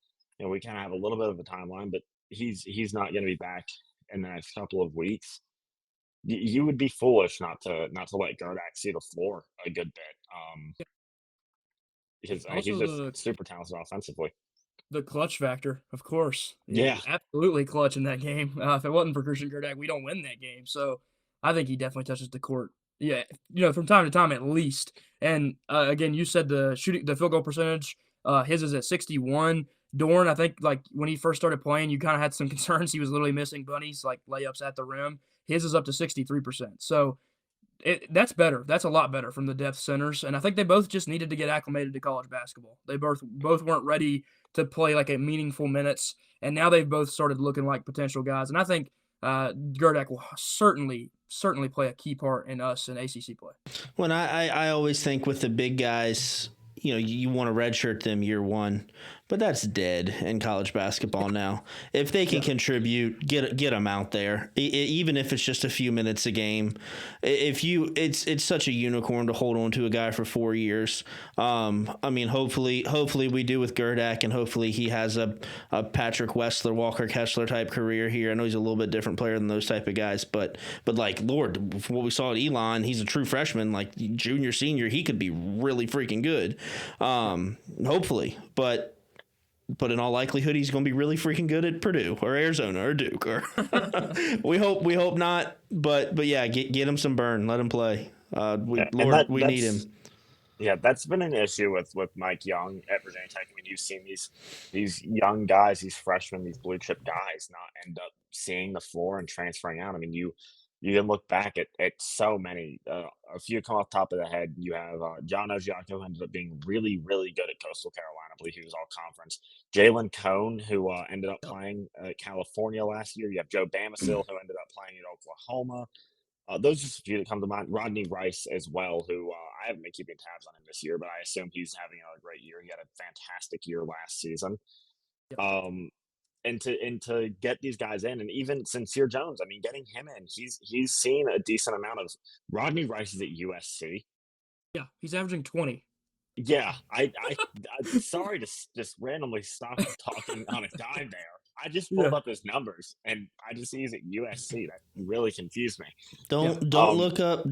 we kind of have a little bit of a timeline, but he's not going to be back in the next couple of weeks. You would be foolish not to let Gerdak see the floor a good bit. Because he's just super talented offensively. The clutch factor, of course. Yeah. Absolutely clutch in that game. If it wasn't for Christian Gerdak, we don't win that game. So I think he definitely touches the court. Yeah, from time to time at least. And again, you said the field goal percentage, his is at 61. Dorn, I think, like when he first started playing, you kind of had some concerns. He was literally missing bunnies, like layups at the rim. His is up to 63%. So that's better. That's a lot better from the depth centers. And I think they both just needed to get acclimated to college basketball. They both weren't ready to play like a meaningful minutes. And now they've both started looking like potential guys. And I think Gerdak will certainly play a key part in us in ACC play. When I always think with the big guys, you want to redshirt them year one, but that's dead in college basketball now. If they can contribute, get them out there, even if it's just a few minutes a game. It's such a unicorn to hold on to a guy for 4 years. I mean, hopefully we do with Gerdak, and hopefully he has a Patrick Wessler, Walker Kessler type career here. I know he's a little bit different player than those type of guys, but like, Lord, what we saw at Elon, he's a true freshman, like junior, senior, he could be really freaking good. Hopefully, but in all likelihood, he's going to be really freaking good at Purdue or Arizona or Duke. Or we hope not. But yeah, get him some burn. Let him play. We need him. Yeah, that's been an issue with Mike Young at Virginia Tech. I mean, you've seen these young guys, these freshmen, these blue chip guys not end up seeing the floor and transferring out. I mean, you can look back at so many. A few come off the top of the head. You have John Ojiako, who ended up being really, really good at Coastal Carolina. I believe he was all conference. Jalen Cone, who ended up playing at California last year. You have Joe Bamisil, who ended up playing at Oklahoma. Those are just a few that come to mind. Rodney Rice as well, who I haven't been keeping tabs on him this year, but I assume he's having another great year. He had a fantastic year last season. And to get these guys in, and even Sincere Jones, I mean, getting him in, he's seen a decent amount of. Rodney Rice is at USC. Yeah, he's averaging 20. Yeah, I'm sorry to just randomly stop talking on a dime there. I just Yeah. pulled up his numbers, and I just see he's at USC. That really confused me. Don't Um, look up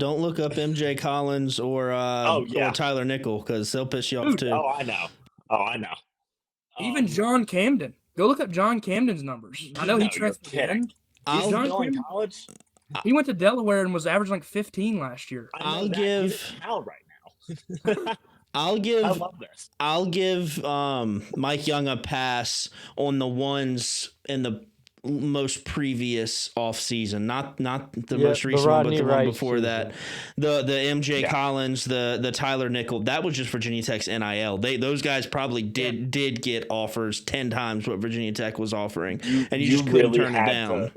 MJ Collins or oh yeah, Tyler Nickel because they'll piss you off Dude, too. I know. Oh, I know. even John Camden. Go look up John Camden's numbers. I know No, he you're transferred kidding. in. Is I'll he John still in Camden, college? he went to Delaware and was averaging like 15 last year. I know I'll that. He's give at Cal right now. I'll I give love this. I'll give Mike Young a pass on the ones in the most previous offseason, not the Yeah, most the recent one, but Rodney the one Rice before that. season. The MJ Yeah. Collins, the Tyler Nickel, that was just Virginia Tech's NIL. Those guys probably did get offers 10 times what Virginia Tech was offering, and you just couldn't really turn it had down.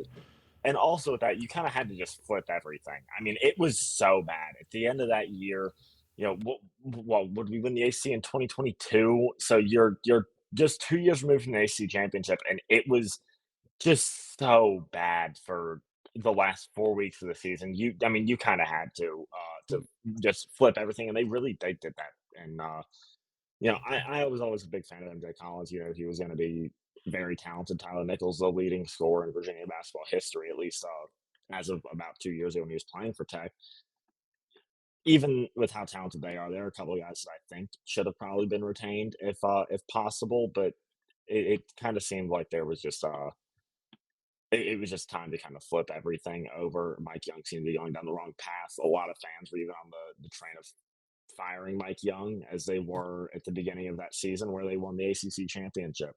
and also with that, you kind of had to just flip everything. I mean, it was so bad at the end of that year. Would we win the AC in 2022? So you're just 2 years removed from the AC championship, and it was just so bad for the last 4 weeks of the season. You kind of had to just flip everything, and they did that. And I was always a big fan of MJ Collins. He was going to be very talented. Tyler Nichols, the leading scorer in Virginia basketball history, at least as of about 2 years ago when he was playing for Tech. Even with how talented they are, there are a couple of guys that I think should have probably been retained if possible. But it kind of seemed like there was just it was just time to kind of flip everything over. Mike Young seemed to be going down the wrong path. A lot of fans were even on the train of firing Mike Young as they were at the beginning of that season where they won the ACC championship.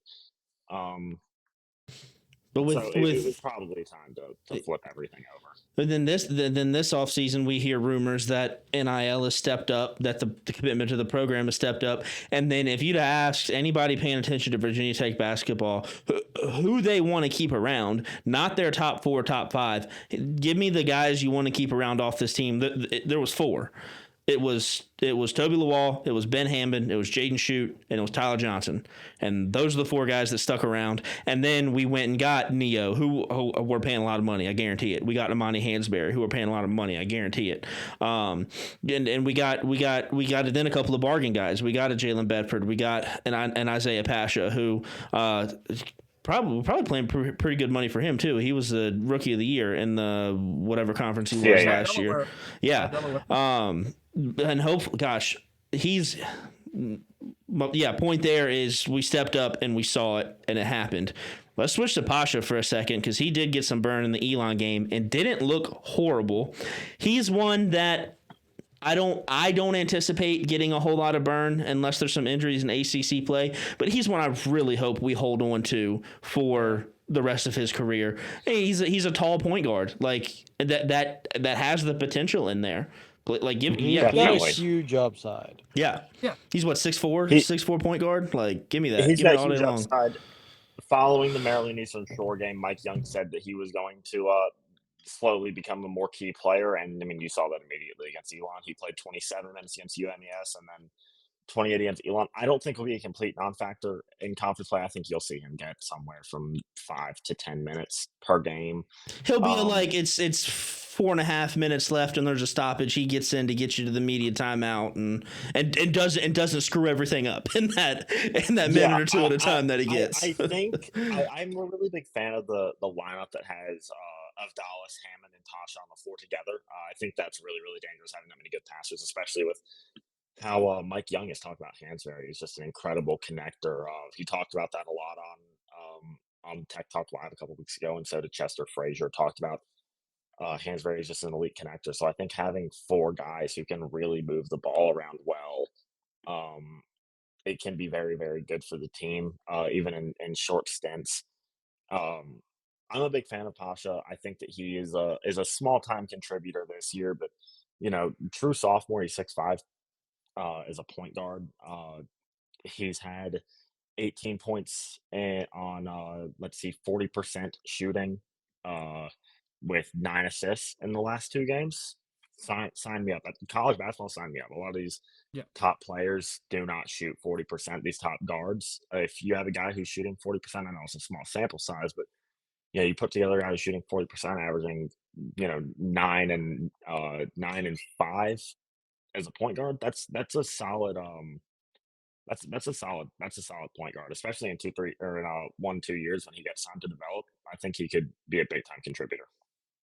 But So it was probably time to flip everything over. But then this offseason, we hear rumors that NIL has stepped up, that the commitment to the program has stepped up. And then if you'd asked anybody paying attention to Virginia Tech basketball who they want to keep around, not their top 4, top 5, give me the guys you want to keep around off this team. There was 4. It was Toby Lawal, it was Ben Hammond, it was Jaden Shute, and it was Tyler Johnson. And those are the 4 guys that stuck around. And then we went and got Neo, who were paying a lot of money, I guarantee it. We got Imani Hansberry, who were paying a lot of money, I guarantee it. And we got then a couple of bargain guys. We got a Jalen Bedford, we got an Isaiah Pasha, who probably playing pretty good money for him too. He was the rookie of the year in the whatever conference he was last year. Yeah. And point there is we stepped up and we saw it and it happened. Let's switch to Pasha for a second because he did get some burn in the Elon game and didn't look horrible. He's one that I don't anticipate getting a whole lot of burn unless there's some injuries in ACC play, but he's one I really hope we hold on to for the rest of his career. Hey, he's a tall point guard like that has the potential in there. Like He's got a huge upside. Yeah. He's what 6'4", 6'4" point guard. Like give me that. He's give me got all huge day long. upside. Following the Maryland Eastern Shore game, Mike Young said that he was going to slowly become a more key player, and I mean you saw that immediately against Elon. He played 27 minutes against UMES and then 28 against Elon. I don't think he'll be a complete non-factor in conference play. I think you'll see him get somewhere from 5 to 10 minutes per game. He'll be like it's 4.5 minutes left and there's a stoppage. He gets in to get you to the media timeout and doesn't screw everything up in that minute or two at a time that he gets. I think I'm a really big fan of the lineup that has of Dallas, Hammond, and Pasha on the floor together. I think that's really, really dangerous having that many good passers, especially with how Mike Young has talked about Hansberry. He's just an incredible connector. He talked about that a lot on Tech Talk Live a couple weeks ago, and so did Chester Frazier. Talked about Hansberry is just an elite connector. So I think having 4 guys who can really move the ball around well, it can be very, very good for the team, even in short stints. I'm a big fan of Pasha. I think that he is a small time contributor this year, but true sophomore. He's 6'5", as a point guard. He's had 18 points on 40% shooting, with 9 assists in the last 2 games. Sign me up. College basketball, sign me up. A lot of these top players do not shoot 40%. These top guards. If you have a guy who's shooting 40%, I know it's a small sample size, but you put together a guy who's shooting 40%, averaging 9 and 5 as a point guard. That's a solid That's a solid point guard, especially in 1-2 years when he gets time to develop. I think he could be a big time contributor.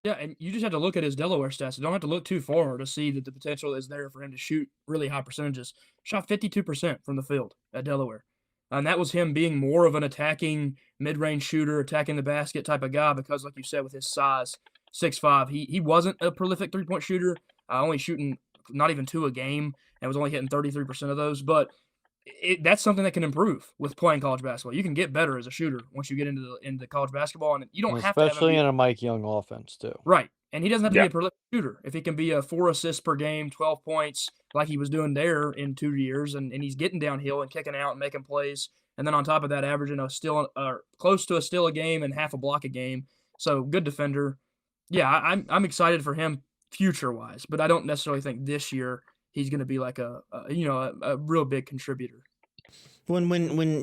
Yeah, and you just have to look at his Delaware stats. You don't have to look too far to see that the potential is there for him to shoot really high percentages. Shot 52% from the field at Delaware. And that was him being more of an attacking mid-range shooter, attacking the basket type of guy because, like you said, with his size, 6'5", he wasn't a prolific three-point shooter, only shooting not even 2 a game and was only hitting 33% of those. But that's something that can improve with playing college basketball. You can get better as a shooter once you get into college basketball, and you don't have to have him Especially be in a Mike Young offense too. right. And he doesn't have to Yeah. be a prolific shooter. If he can be a 4 assists per game, 12 points, like he was doing there in 2 years, and he's getting downhill and kicking out and making plays, and then on top of that, averaging a steal, close to a steal a game and half a block a game. So good defender. Yeah, I'm excited for him future wise, but I don't necessarily think this year he's going to be like a real big contributor. When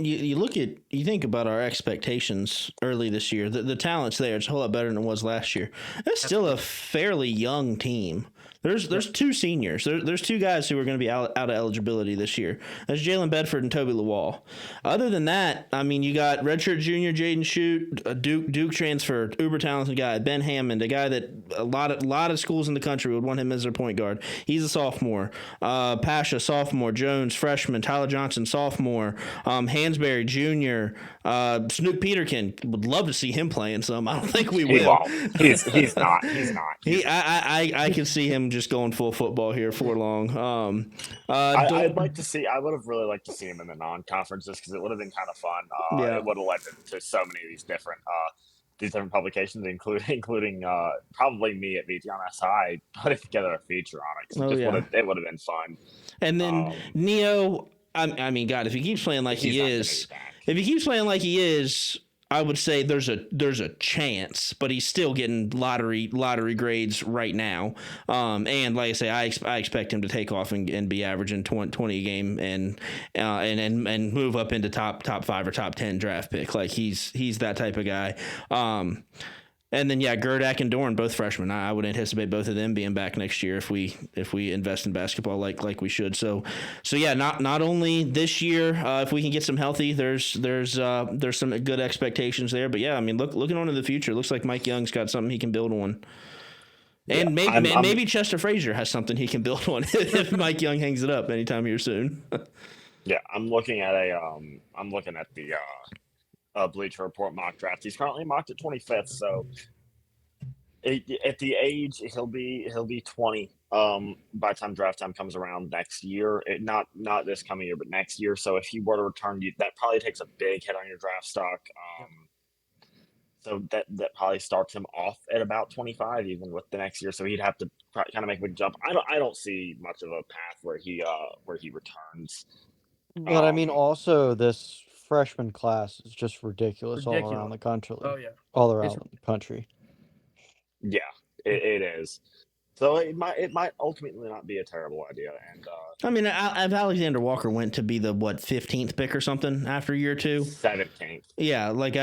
you think about our expectations early this year, the talent's there. It's a whole lot better than it was last year. That's still a fairly young team. There's 2 seniors. There's 2 guys who are going to be out of eligibility this year. That's Jalen Bedford and Toby Lawal. Other than that, I mean, you got redshirt junior Jaden Shute, a Duke transfer, uber talented guy, Ben Hammond, a guy that a lot of schools in the country would want him as their point guard. He's a sophomore. Pasha, sophomore. Jones, freshman. Tyler Johnson, sophomore. Hansberry, junior. Snoop Peterkin, would love to see him playing some. I don't think we will. He's not. I can see him just going full football here for long. I would have really liked to see him in the non-conference just because it would have been kind of fun. It would have led to so many of these different publications, including probably me at VT on SI putting together a feature on it. It would have been fun. And then Neo, I mean, God, if he keeps playing like he is, I would say there's a chance, but he's still getting lottery grades right now. And like I say, I expect him to take off and be averaging 20 a game and move up into top 5 or top 10 draft pick. Like he's that type of guy. And then Gerdak and Dorn, both freshmen. I would anticipate both of them being back next year if we invest in basketball like we should. So not only this year, if we can get some healthy, there's some good expectations there. But I mean, looking on to the future, it looks like Mike Young's got something he can build on. And maybe Chester Frazier has something he can build on if Mike Young hangs it up anytime here soon. I'm looking at the Bleacher Report mock draft. He's currently mocked at 25th, so at the age he'll be 20 by the time draft time comes around next year. Not this coming year, but next year. So if he were to return, that probably takes a big hit on your draft stock. So that probably starts him off at about 25, even with the next year. So he'd have to kind of make a big jump. I don't see much of a path where he returns. But I mean, also this freshman class is just ridiculous. All around the country. Oh yeah, all around the country. Yeah, it is. So it might ultimately not be a terrible idea. And I mean, if Alexander Walker went to be the 15th pick or something after year 2, 17th. Yeah, like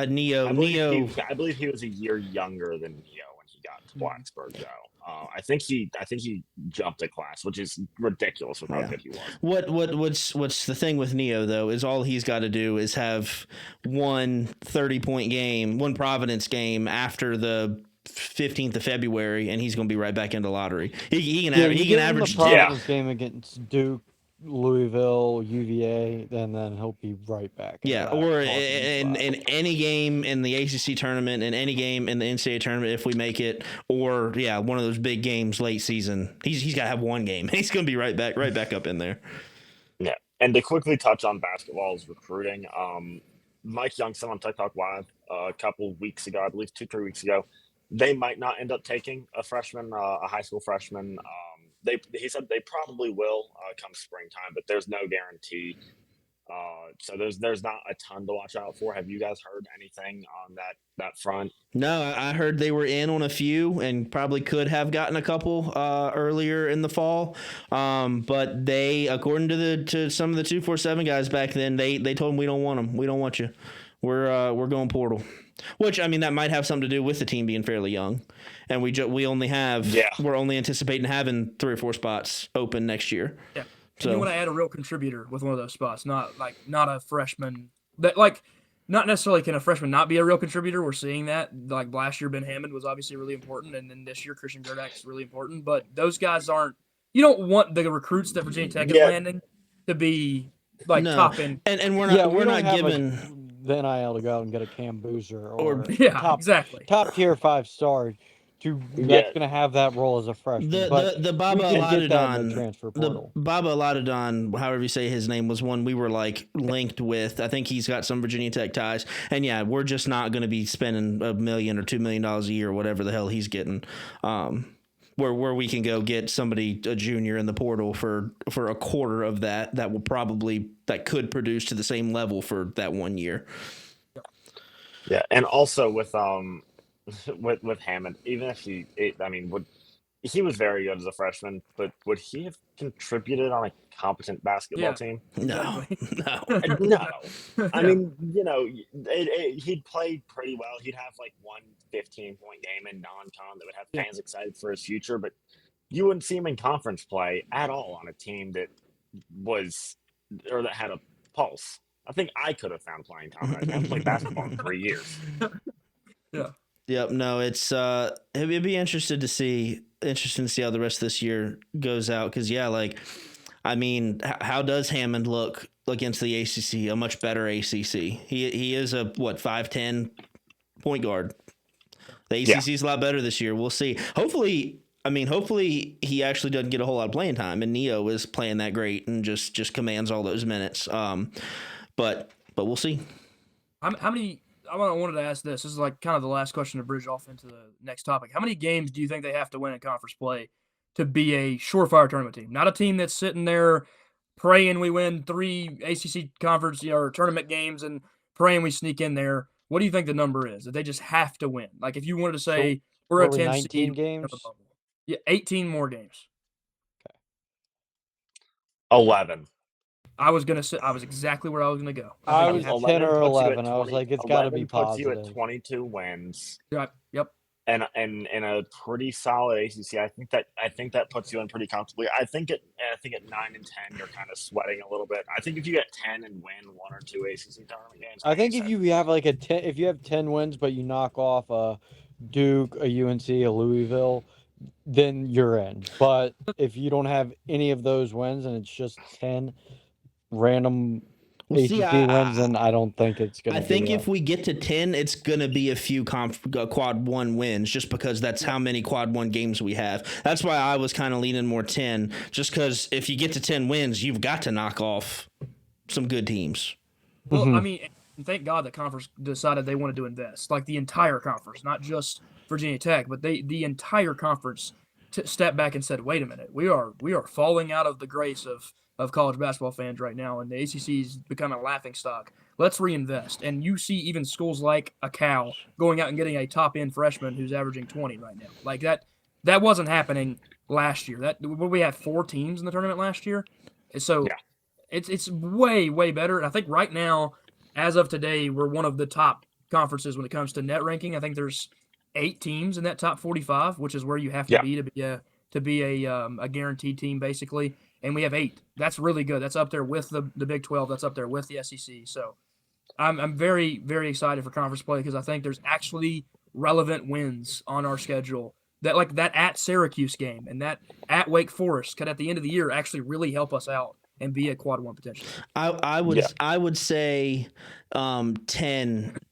Neo. I believe he was a year younger than Neo when he got to Blacksburg, though. I think he jumped a class, which is ridiculous with how good he was. What's the thing with Neo though is all he's got to do is have one 30-point game, one Providence game after the 15th of February, and he's going to be right back into lottery. He can average the Providence game against Duke, Louisville, UVA, and then he'll be right back. Or in any game in the ACC tournament, in any game in the NCAA tournament if we make it, or one of those big games late season. He's got to have one game. He's going to be right back up in there. Yeah, and to quickly touch on basketball's recruiting, Mike Young said on TikTok Live a couple weeks ago, I believe 2-3 weeks ago, they might not end up taking a freshman, a high school freshman. He said they probably will come springtime, but there's no guarantee. So there's not a ton to watch out for. Have you guys heard anything on that front? No, I heard they were in on a few and probably could have gotten a couple earlier in the fall. But they, according to some of the 247 guys back then, they told them we don't want them. We don't want you. We're going portal. Which, I mean, that might have something to do with the team being fairly young, and we're only anticipating having 3 or 4 spots open next year. Yeah. And you want to add a real contributor with one of those spots, not a freshman that not necessarily can a freshman not be a real contributor. We're seeing that. Like last year, Ben Hammond was obviously really important, and then this year, Christian Gerdak's really important. But those guys aren't. You don't want the recruits that Virginia Tech is landing to be top end. And we're not giving the NIL to go out and get a Cam Boozer or exactly top tier 5-star. That's going to have that role as a freshman. The Baba Aladadon transfer portal. The Baba Aladadon, however you say his name, was one we were linked with. I think he's got some Virginia Tech ties, and yeah, we're just not going to be spending $1 million or $2 million a year, or whatever the hell he's getting. Where we can go get somebody, a junior in the portal for a quarter of that could produce to the same level for that 1 year. Yeah, and also with Hammond, even if he was very good as a freshman, but would he have contributed on a competent basketball team? No. No. I mean, he'd play pretty well. He'd have one 15-point game in non-con that would have fans excited for his future, but you wouldn't see him in conference play at all on a team that had a pulse. I think I could have found playing time. I haven't played basketball in 3 years. Yeah. Yep. No, it's it'd be interesting to see how the rest of this year goes out. Because how does Hammond look against the ACC? A much better ACC. He is a 5'10" point guard. The ACC is a lot better this year. We'll see. Hopefully he actually doesn't get a whole lot of playing time, and Neo is playing that great and just commands all those minutes. But we'll see. How many? I wanted to ask this. This is kind of the last question to bridge off into the next topic. How many games do you think they have to win in conference play to be a surefire tournament team? Not a team that's sitting there praying we win 3 ACC conference or tournament games and praying we sneak in there. What do you think the number is that they just have to win? If you wanted to say we're a 10 19 games? Yeah, 18 more games. Okay. 11. I was exactly where I was gonna go. I was 10 or 11. I was like, it's got to be positive. Puts you at 22 wins. Yep. And a pretty solid ACC. I think that puts you in pretty comfortably. I think at 9 and 10, you're kind of sweating a little bit. I think if you get 10 and win 1 or 2 ACC tournament games, I think if you have 10 wins, but you knock off a Duke, a UNC, a Louisville, then you're in. But if you don't have any of those wins and it's just 10 random ACC wins, then I don't think it's going to be. I think if we get to 10, it's going to be a few quad 1 wins, just because that's how many quad 1 games we have. That's why I was kind of leaning more 10, just because if you get to 10 wins, you've got to knock off some good teams. Well, I mean, thank God the conference decided they wanted to invest, the entire conference, not just Virginia Tech, but the entire conference stepped back and said, wait a minute, we are falling out of the grace of college basketball fans right now, and the ACC's become a laughingstock. Let's reinvest. And you see even schools like a Cal going out and getting a top-end freshman who's averaging 20 right now. That wasn't happening last year. We had 4 teams in the tournament last year. So it's way, way better. And I think right now, as of today, we're one of the top conferences when it comes to net ranking. I think there's 8 teams in that top 45, which is where you have to be to be a guaranteed team, basically. And we have 8. That's really good. That's up there with the Big 12. That's up there with the SEC. So I'm very, very excited for conference play because I think there's actually relevant wins on our schedule. That at Syracuse game and that at Wake Forest could at the end of the year actually really help us out and be a quad 1 potentially. I would say 10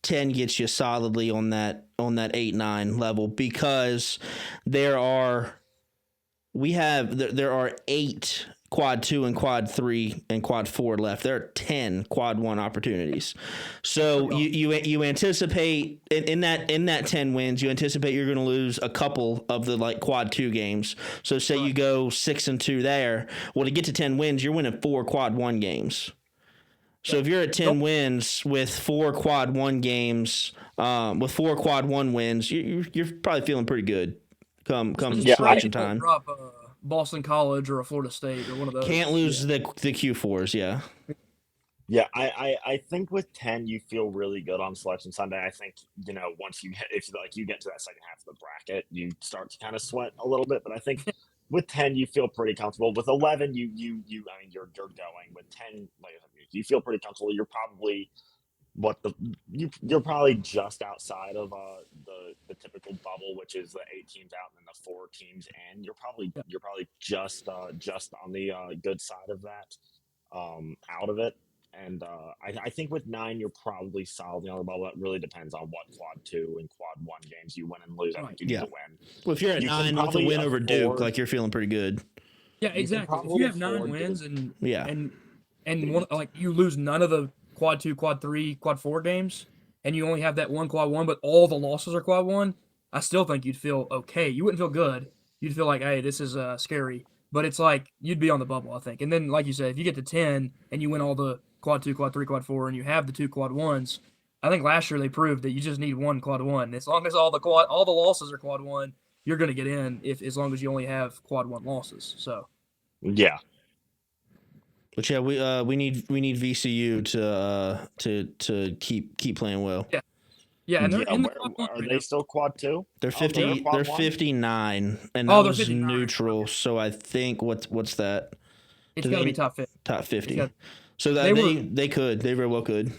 gets you solidly on that 8-9 level, because there are 8 quad 2 and quad 3 and quad 4 left. There are 10 quad 1 opportunities. So you anticipate in that 10 wins, you anticipate you're going to lose a couple of the quad 2 games. So say you go 6-2 there. Well, to get to 10 wins, you're winning 4 quad 1 games. So if you're at 10 wins with 4 quad 1 games, with 4 quad 1 wins, you're probably feeling pretty good come selection time. Drop Boston College or a Florida State or one of those. Can't lose the Q4s, yeah. Yeah, I think with 10 you feel really good on Selection Sunday. I think, once you get to that second half of the bracket, you start to kind of sweat a little bit. But I think with 10 you feel pretty comfortable. With 11 I mean you're going. With 10, like you feel pretty comfortable. You're probably you're probably just outside of the typical bubble, which is the 8 teams out and then the 4 teams in. You're probably just on the good side of that, out of it. And I think with 9 you're probably solidly on the bubble. It really depends on what quad 2 and quad 1 games you win and lose. I think you need to win. Well, if you're at You can 9 with a probably win over Duke, afford- like you're feeling pretty good. Yeah, can exactly. If probably you have 9 afford to- wins and Yeah. and one, like you lose none of the quad 2, quad 3, quad 4 games, and you only have that one quad 1, but all the losses are quad 1, I still think you'd feel okay. You wouldn't feel good. You'd feel like, hey, this is scary. But it's like you'd be on the bubble, I think. And then, like you said, if you get to 10 and you win all the quad 2, quad 3, quad 4, and you have the 2 quad 1s, I think last year they proved that you just need 1 quad 1. As long as all the losses are quad 1, you're going to get in as long as you only have quad 1 losses. So Yeah. But yeah, we need VCU to keep playing well. yeah, and they're in the Where, quad 1 are right they now. still quad 2? They're Oh, they're 50. quad They're 1? 59, and Oh, that they're was 59. neutral. So I think what's that? It's got to be top 50. Top 50. It's So that they very well could.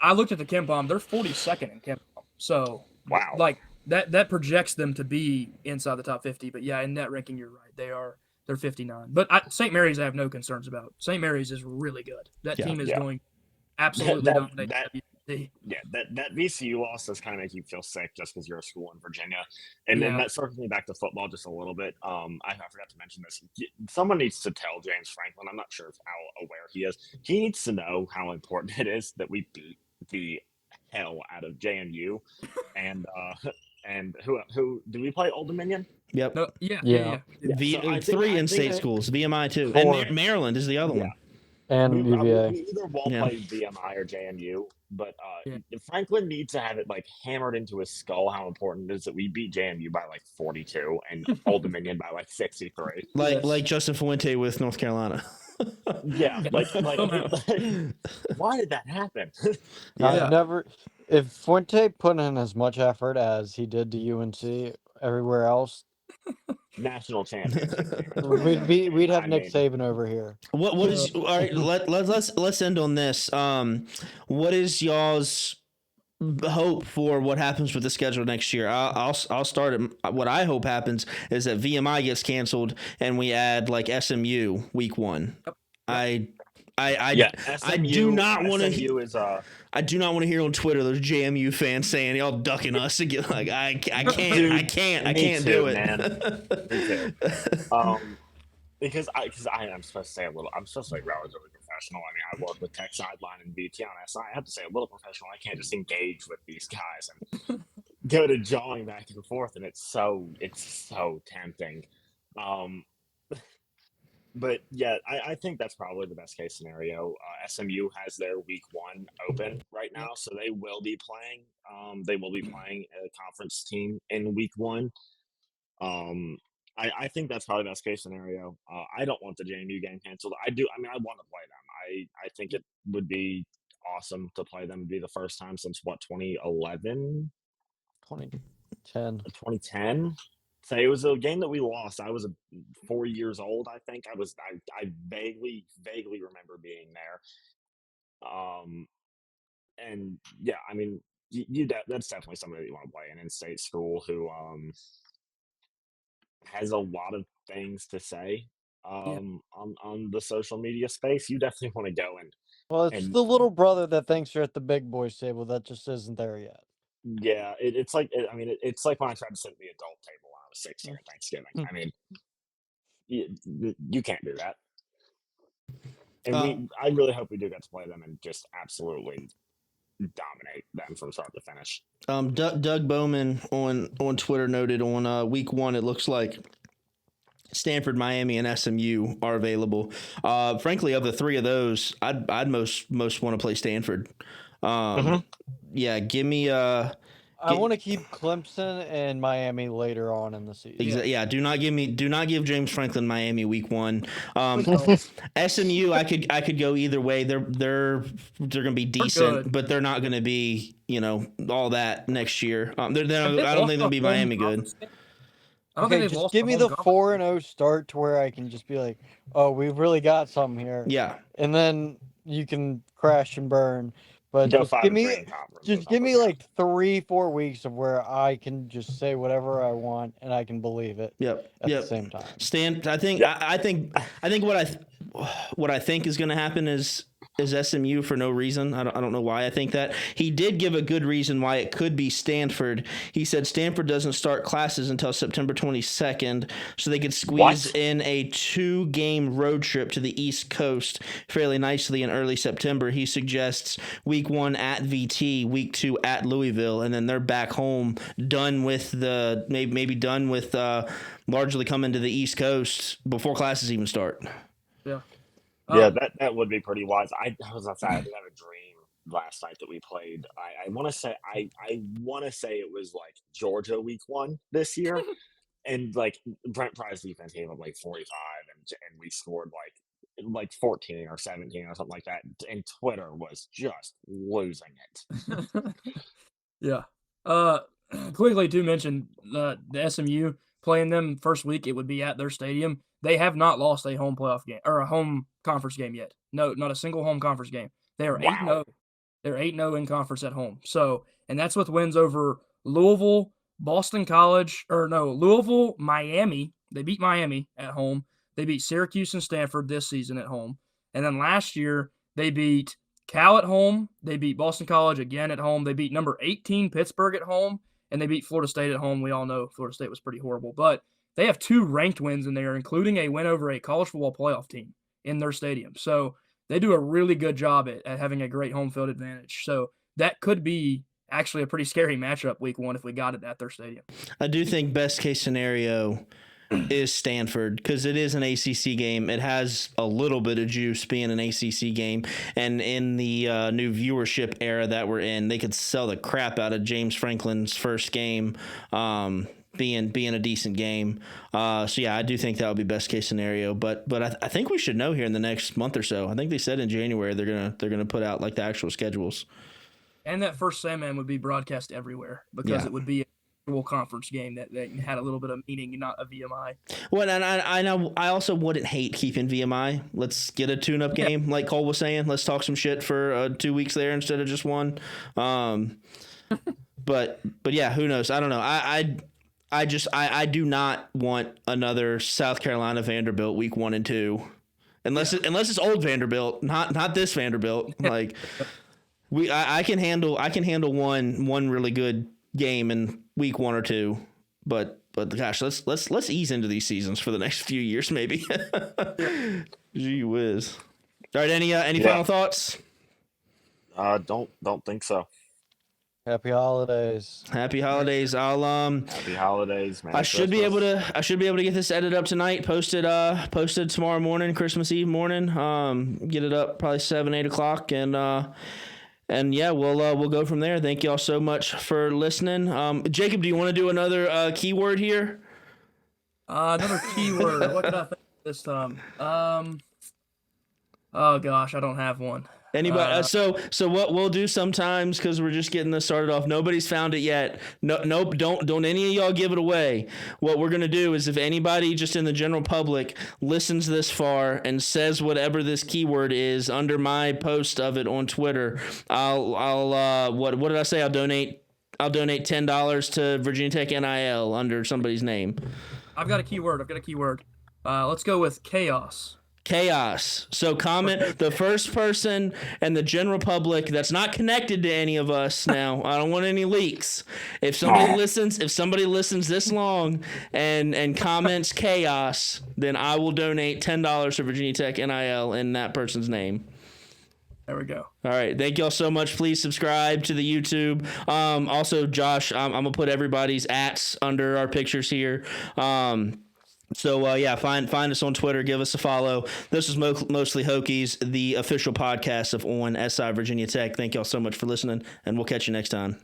I looked at the Ken Palm. They're 42nd in Ken Palm. So Wow. like that projects them to be inside the top 50. But yeah, in net ranking, you're right. They're 59. But St. Mary's, I have no concerns about. St. Mary's is really good. That team is going absolutely dominate WC. Yeah, that VCU loss does kind of make you feel sick just because you're a school in Virginia. And then that circles me back to football just a little bit. I forgot to mention this. Someone needs to tell James Franklin, I'm not sure how aware he is. He needs to know how important it is that we beat the hell out of JMU. And who do we play? Old Dominion? Yep. No, yeah. So 3 in-state schools. VMI too, 4. and Maryland is the other one. And we UVA. either won't play VMI or JMU, but Franklin needs to have it like hammered into his skull how important it is that we beat JMU by like 42 and Old Dominion by like 63. Like Justin Fuente with North Carolina. Yeah, like why did that happen? Never. If Fuente put in as much effort as he did to UNC everywhere else, National championship. we'd have Nick Saban over here. What is all right? Let's end on this. What is y'all's hope for what happens with the schedule next year? I'll start it. What I hope happens is that VMI gets canceled and we add like SMU week 1. I do not want to. I do not want to hear on Twitter those JMU fans saying y'all ducking us again. Like I can't do it, man. Me too. Because I'm supposed to say a little. I'm supposed to say relatively professional. I mean, I work with Tech Sideline and BT on SI. I have to say a little professional. I can't just engage with these guys and go to jawing back and forth, and it's so tempting. But yeah, I think that's probably the best case scenario. SMU has their week 1 open right now, so they will be playing. They will be playing a conference team in week 1. I think that's probably the best case scenario. I don't want the JMU game canceled. I do. I mean, I want to play them. I think it would be awesome to play them. It'd be the first time since 2011, 2010. So it was a game that we lost. I was 4 years old, I think. I vaguely remember being there. And yeah, I mean, that's definitely somebody that you want to play an in-state school who has a lot of things to say on the social media space. You definitely want to go in. Well, it's the little brother that thinks you're at the big boys table that just isn't there yet. Yeah, it's like it's like when I tried to sit at the adult table when I was 16 at Thanksgiving. I mean, you can't do that. And I really hope we do get to play them and just absolutely dominate them from start to finish. Doug Bowman on Twitter noted on week 1, it looks like Stanford, Miami, and SMU are available. Frankly, of the 3 of those, I'd most want to play Stanford. Yeah, give me. I want to keep Clemson and Miami later on in the season. Yeah, do not give James Franklin Miami week 1. SMU, I could go either way. They're gonna be decent, but they're not gonna be all that next year. I don't think they'll be Miami good. I don't think Okay, they've just lost give a me home the conference. 4-0 start to where I can just be like, oh, we've really got something here. Yeah. And then you can crash and burn. But Go just give 5-3 me in conference or just give something. me Yeah. like 3-4 weeks of where I can just say whatever I want and I can believe it Yep. at Yep. the same time. Stan, I think Yeah. I think what I think is going to happen is SMU for no reason. I don't know why I think that. He did give a good reason why it could be Stanford. He said Stanford doesn't start classes until September 22nd, so they could squeeze What? in a 2-game road trip to the East Coast fairly nicely in early September. He suggests week 1 at VT, week 2 at Louisville, and then they're back home, done with the maybe done with largely coming to the East Coast before classes even start. Yeah. Yeah, that would be pretty wise. I was outside. I did have a dream last night that we played. I want to say I want to say it was like Georgia week 1 this year, and like Brent Pry's defense gave up like 45, and we scored like 14 or 17 or something like that. And Twitter was just losing it. Yeah. Quickly to mention the SMU playing them first week, it would be at their stadium. They have not lost a home playoff game or a home conference game yet. No, not a single home conference game. They are 8-0. Wow. They're 8-0 in conference at home. So, and that's with wins over Louisville, Louisville, Miami. They beat Miami at home. They beat Syracuse and Stanford this season at home. And then last year, they beat Cal at home. They beat Boston College again at home. They beat number 18 Pittsburgh at home. And they beat Florida State at home. We all know Florida State was pretty horrible. But they have 2 ranked wins in there, including a win over a college football playoff team in their stadium. So they do a really good job at having a great home field advantage. So that could be actually a pretty scary matchup week 1 if we got it at their stadium. I do think best case scenario is Stanford because it is an ACC game. It has a little bit of juice being an ACC game, and in the new viewership era that we're in, they could sell the crap out of James Franklin's first game being a decent game. So yeah, I do think that would be best case scenario. But I think we should know here in the next month or so. I think they said in January they're gonna put out like the actual schedules. And that first Sandman would be broadcast everywhere because it would be a actual conference game that had a little bit of meaning, not a VMI. Well, and I know I also wouldn't hate keeping VMI. Let's get a tune-up game, like Cole was saying. Let's talk some shit for 2 weeks there instead of just one. But yeah, who knows? I don't know. I do not want another South Carolina Vanderbilt week 1 and 2, unless it's old Vanderbilt, not this Vanderbilt. Like I can handle one really good game in week 1 or 2, but gosh, let's ease into these seasons for the next few years maybe. Gee whiz. All right, any final thoughts? Don't think so. Happy holidays. Happy holidays. Happy holidays, man. I should be able to get this edited up tonight, posted tomorrow morning, Christmas Eve morning. Get it up probably 7-8 o'clock, and yeah, we'll go from there. Thank y'all so much for listening. Jacob, do you want to do another keyword here? Another keyword. What did I think this time? Oh gosh, I don't have one. Anybody? So what we'll do sometimes, because we're just getting this started off. Nobody's found it yet. Nope. Don't any of y'all give it away. What we're gonna do is, if anybody just in the general public listens this far and says whatever this keyword is under my post of it on Twitter, I'll what did I say? I'll donate $10 to Virginia Tech NIL under somebody's name. I've got a keyword. Let's go with chaos. Chaos. So comment the first person and the general public that's not connected to any of us now. I don't want any leaks. If somebody listens this long and comments chaos, then I will donate $10 to Virginia Tech NIL in that person's name. There we go. All right. Thank y'all so much. Please subscribe to the YouTube. Also, Josh, I'm going to put everybody's @ under our pictures here. So yeah, find us on Twitter. Give us a follow. This is Mostly Hokies, the official podcast of OnSI Virginia Tech. Thank y'all so much for listening, and we'll catch you next time.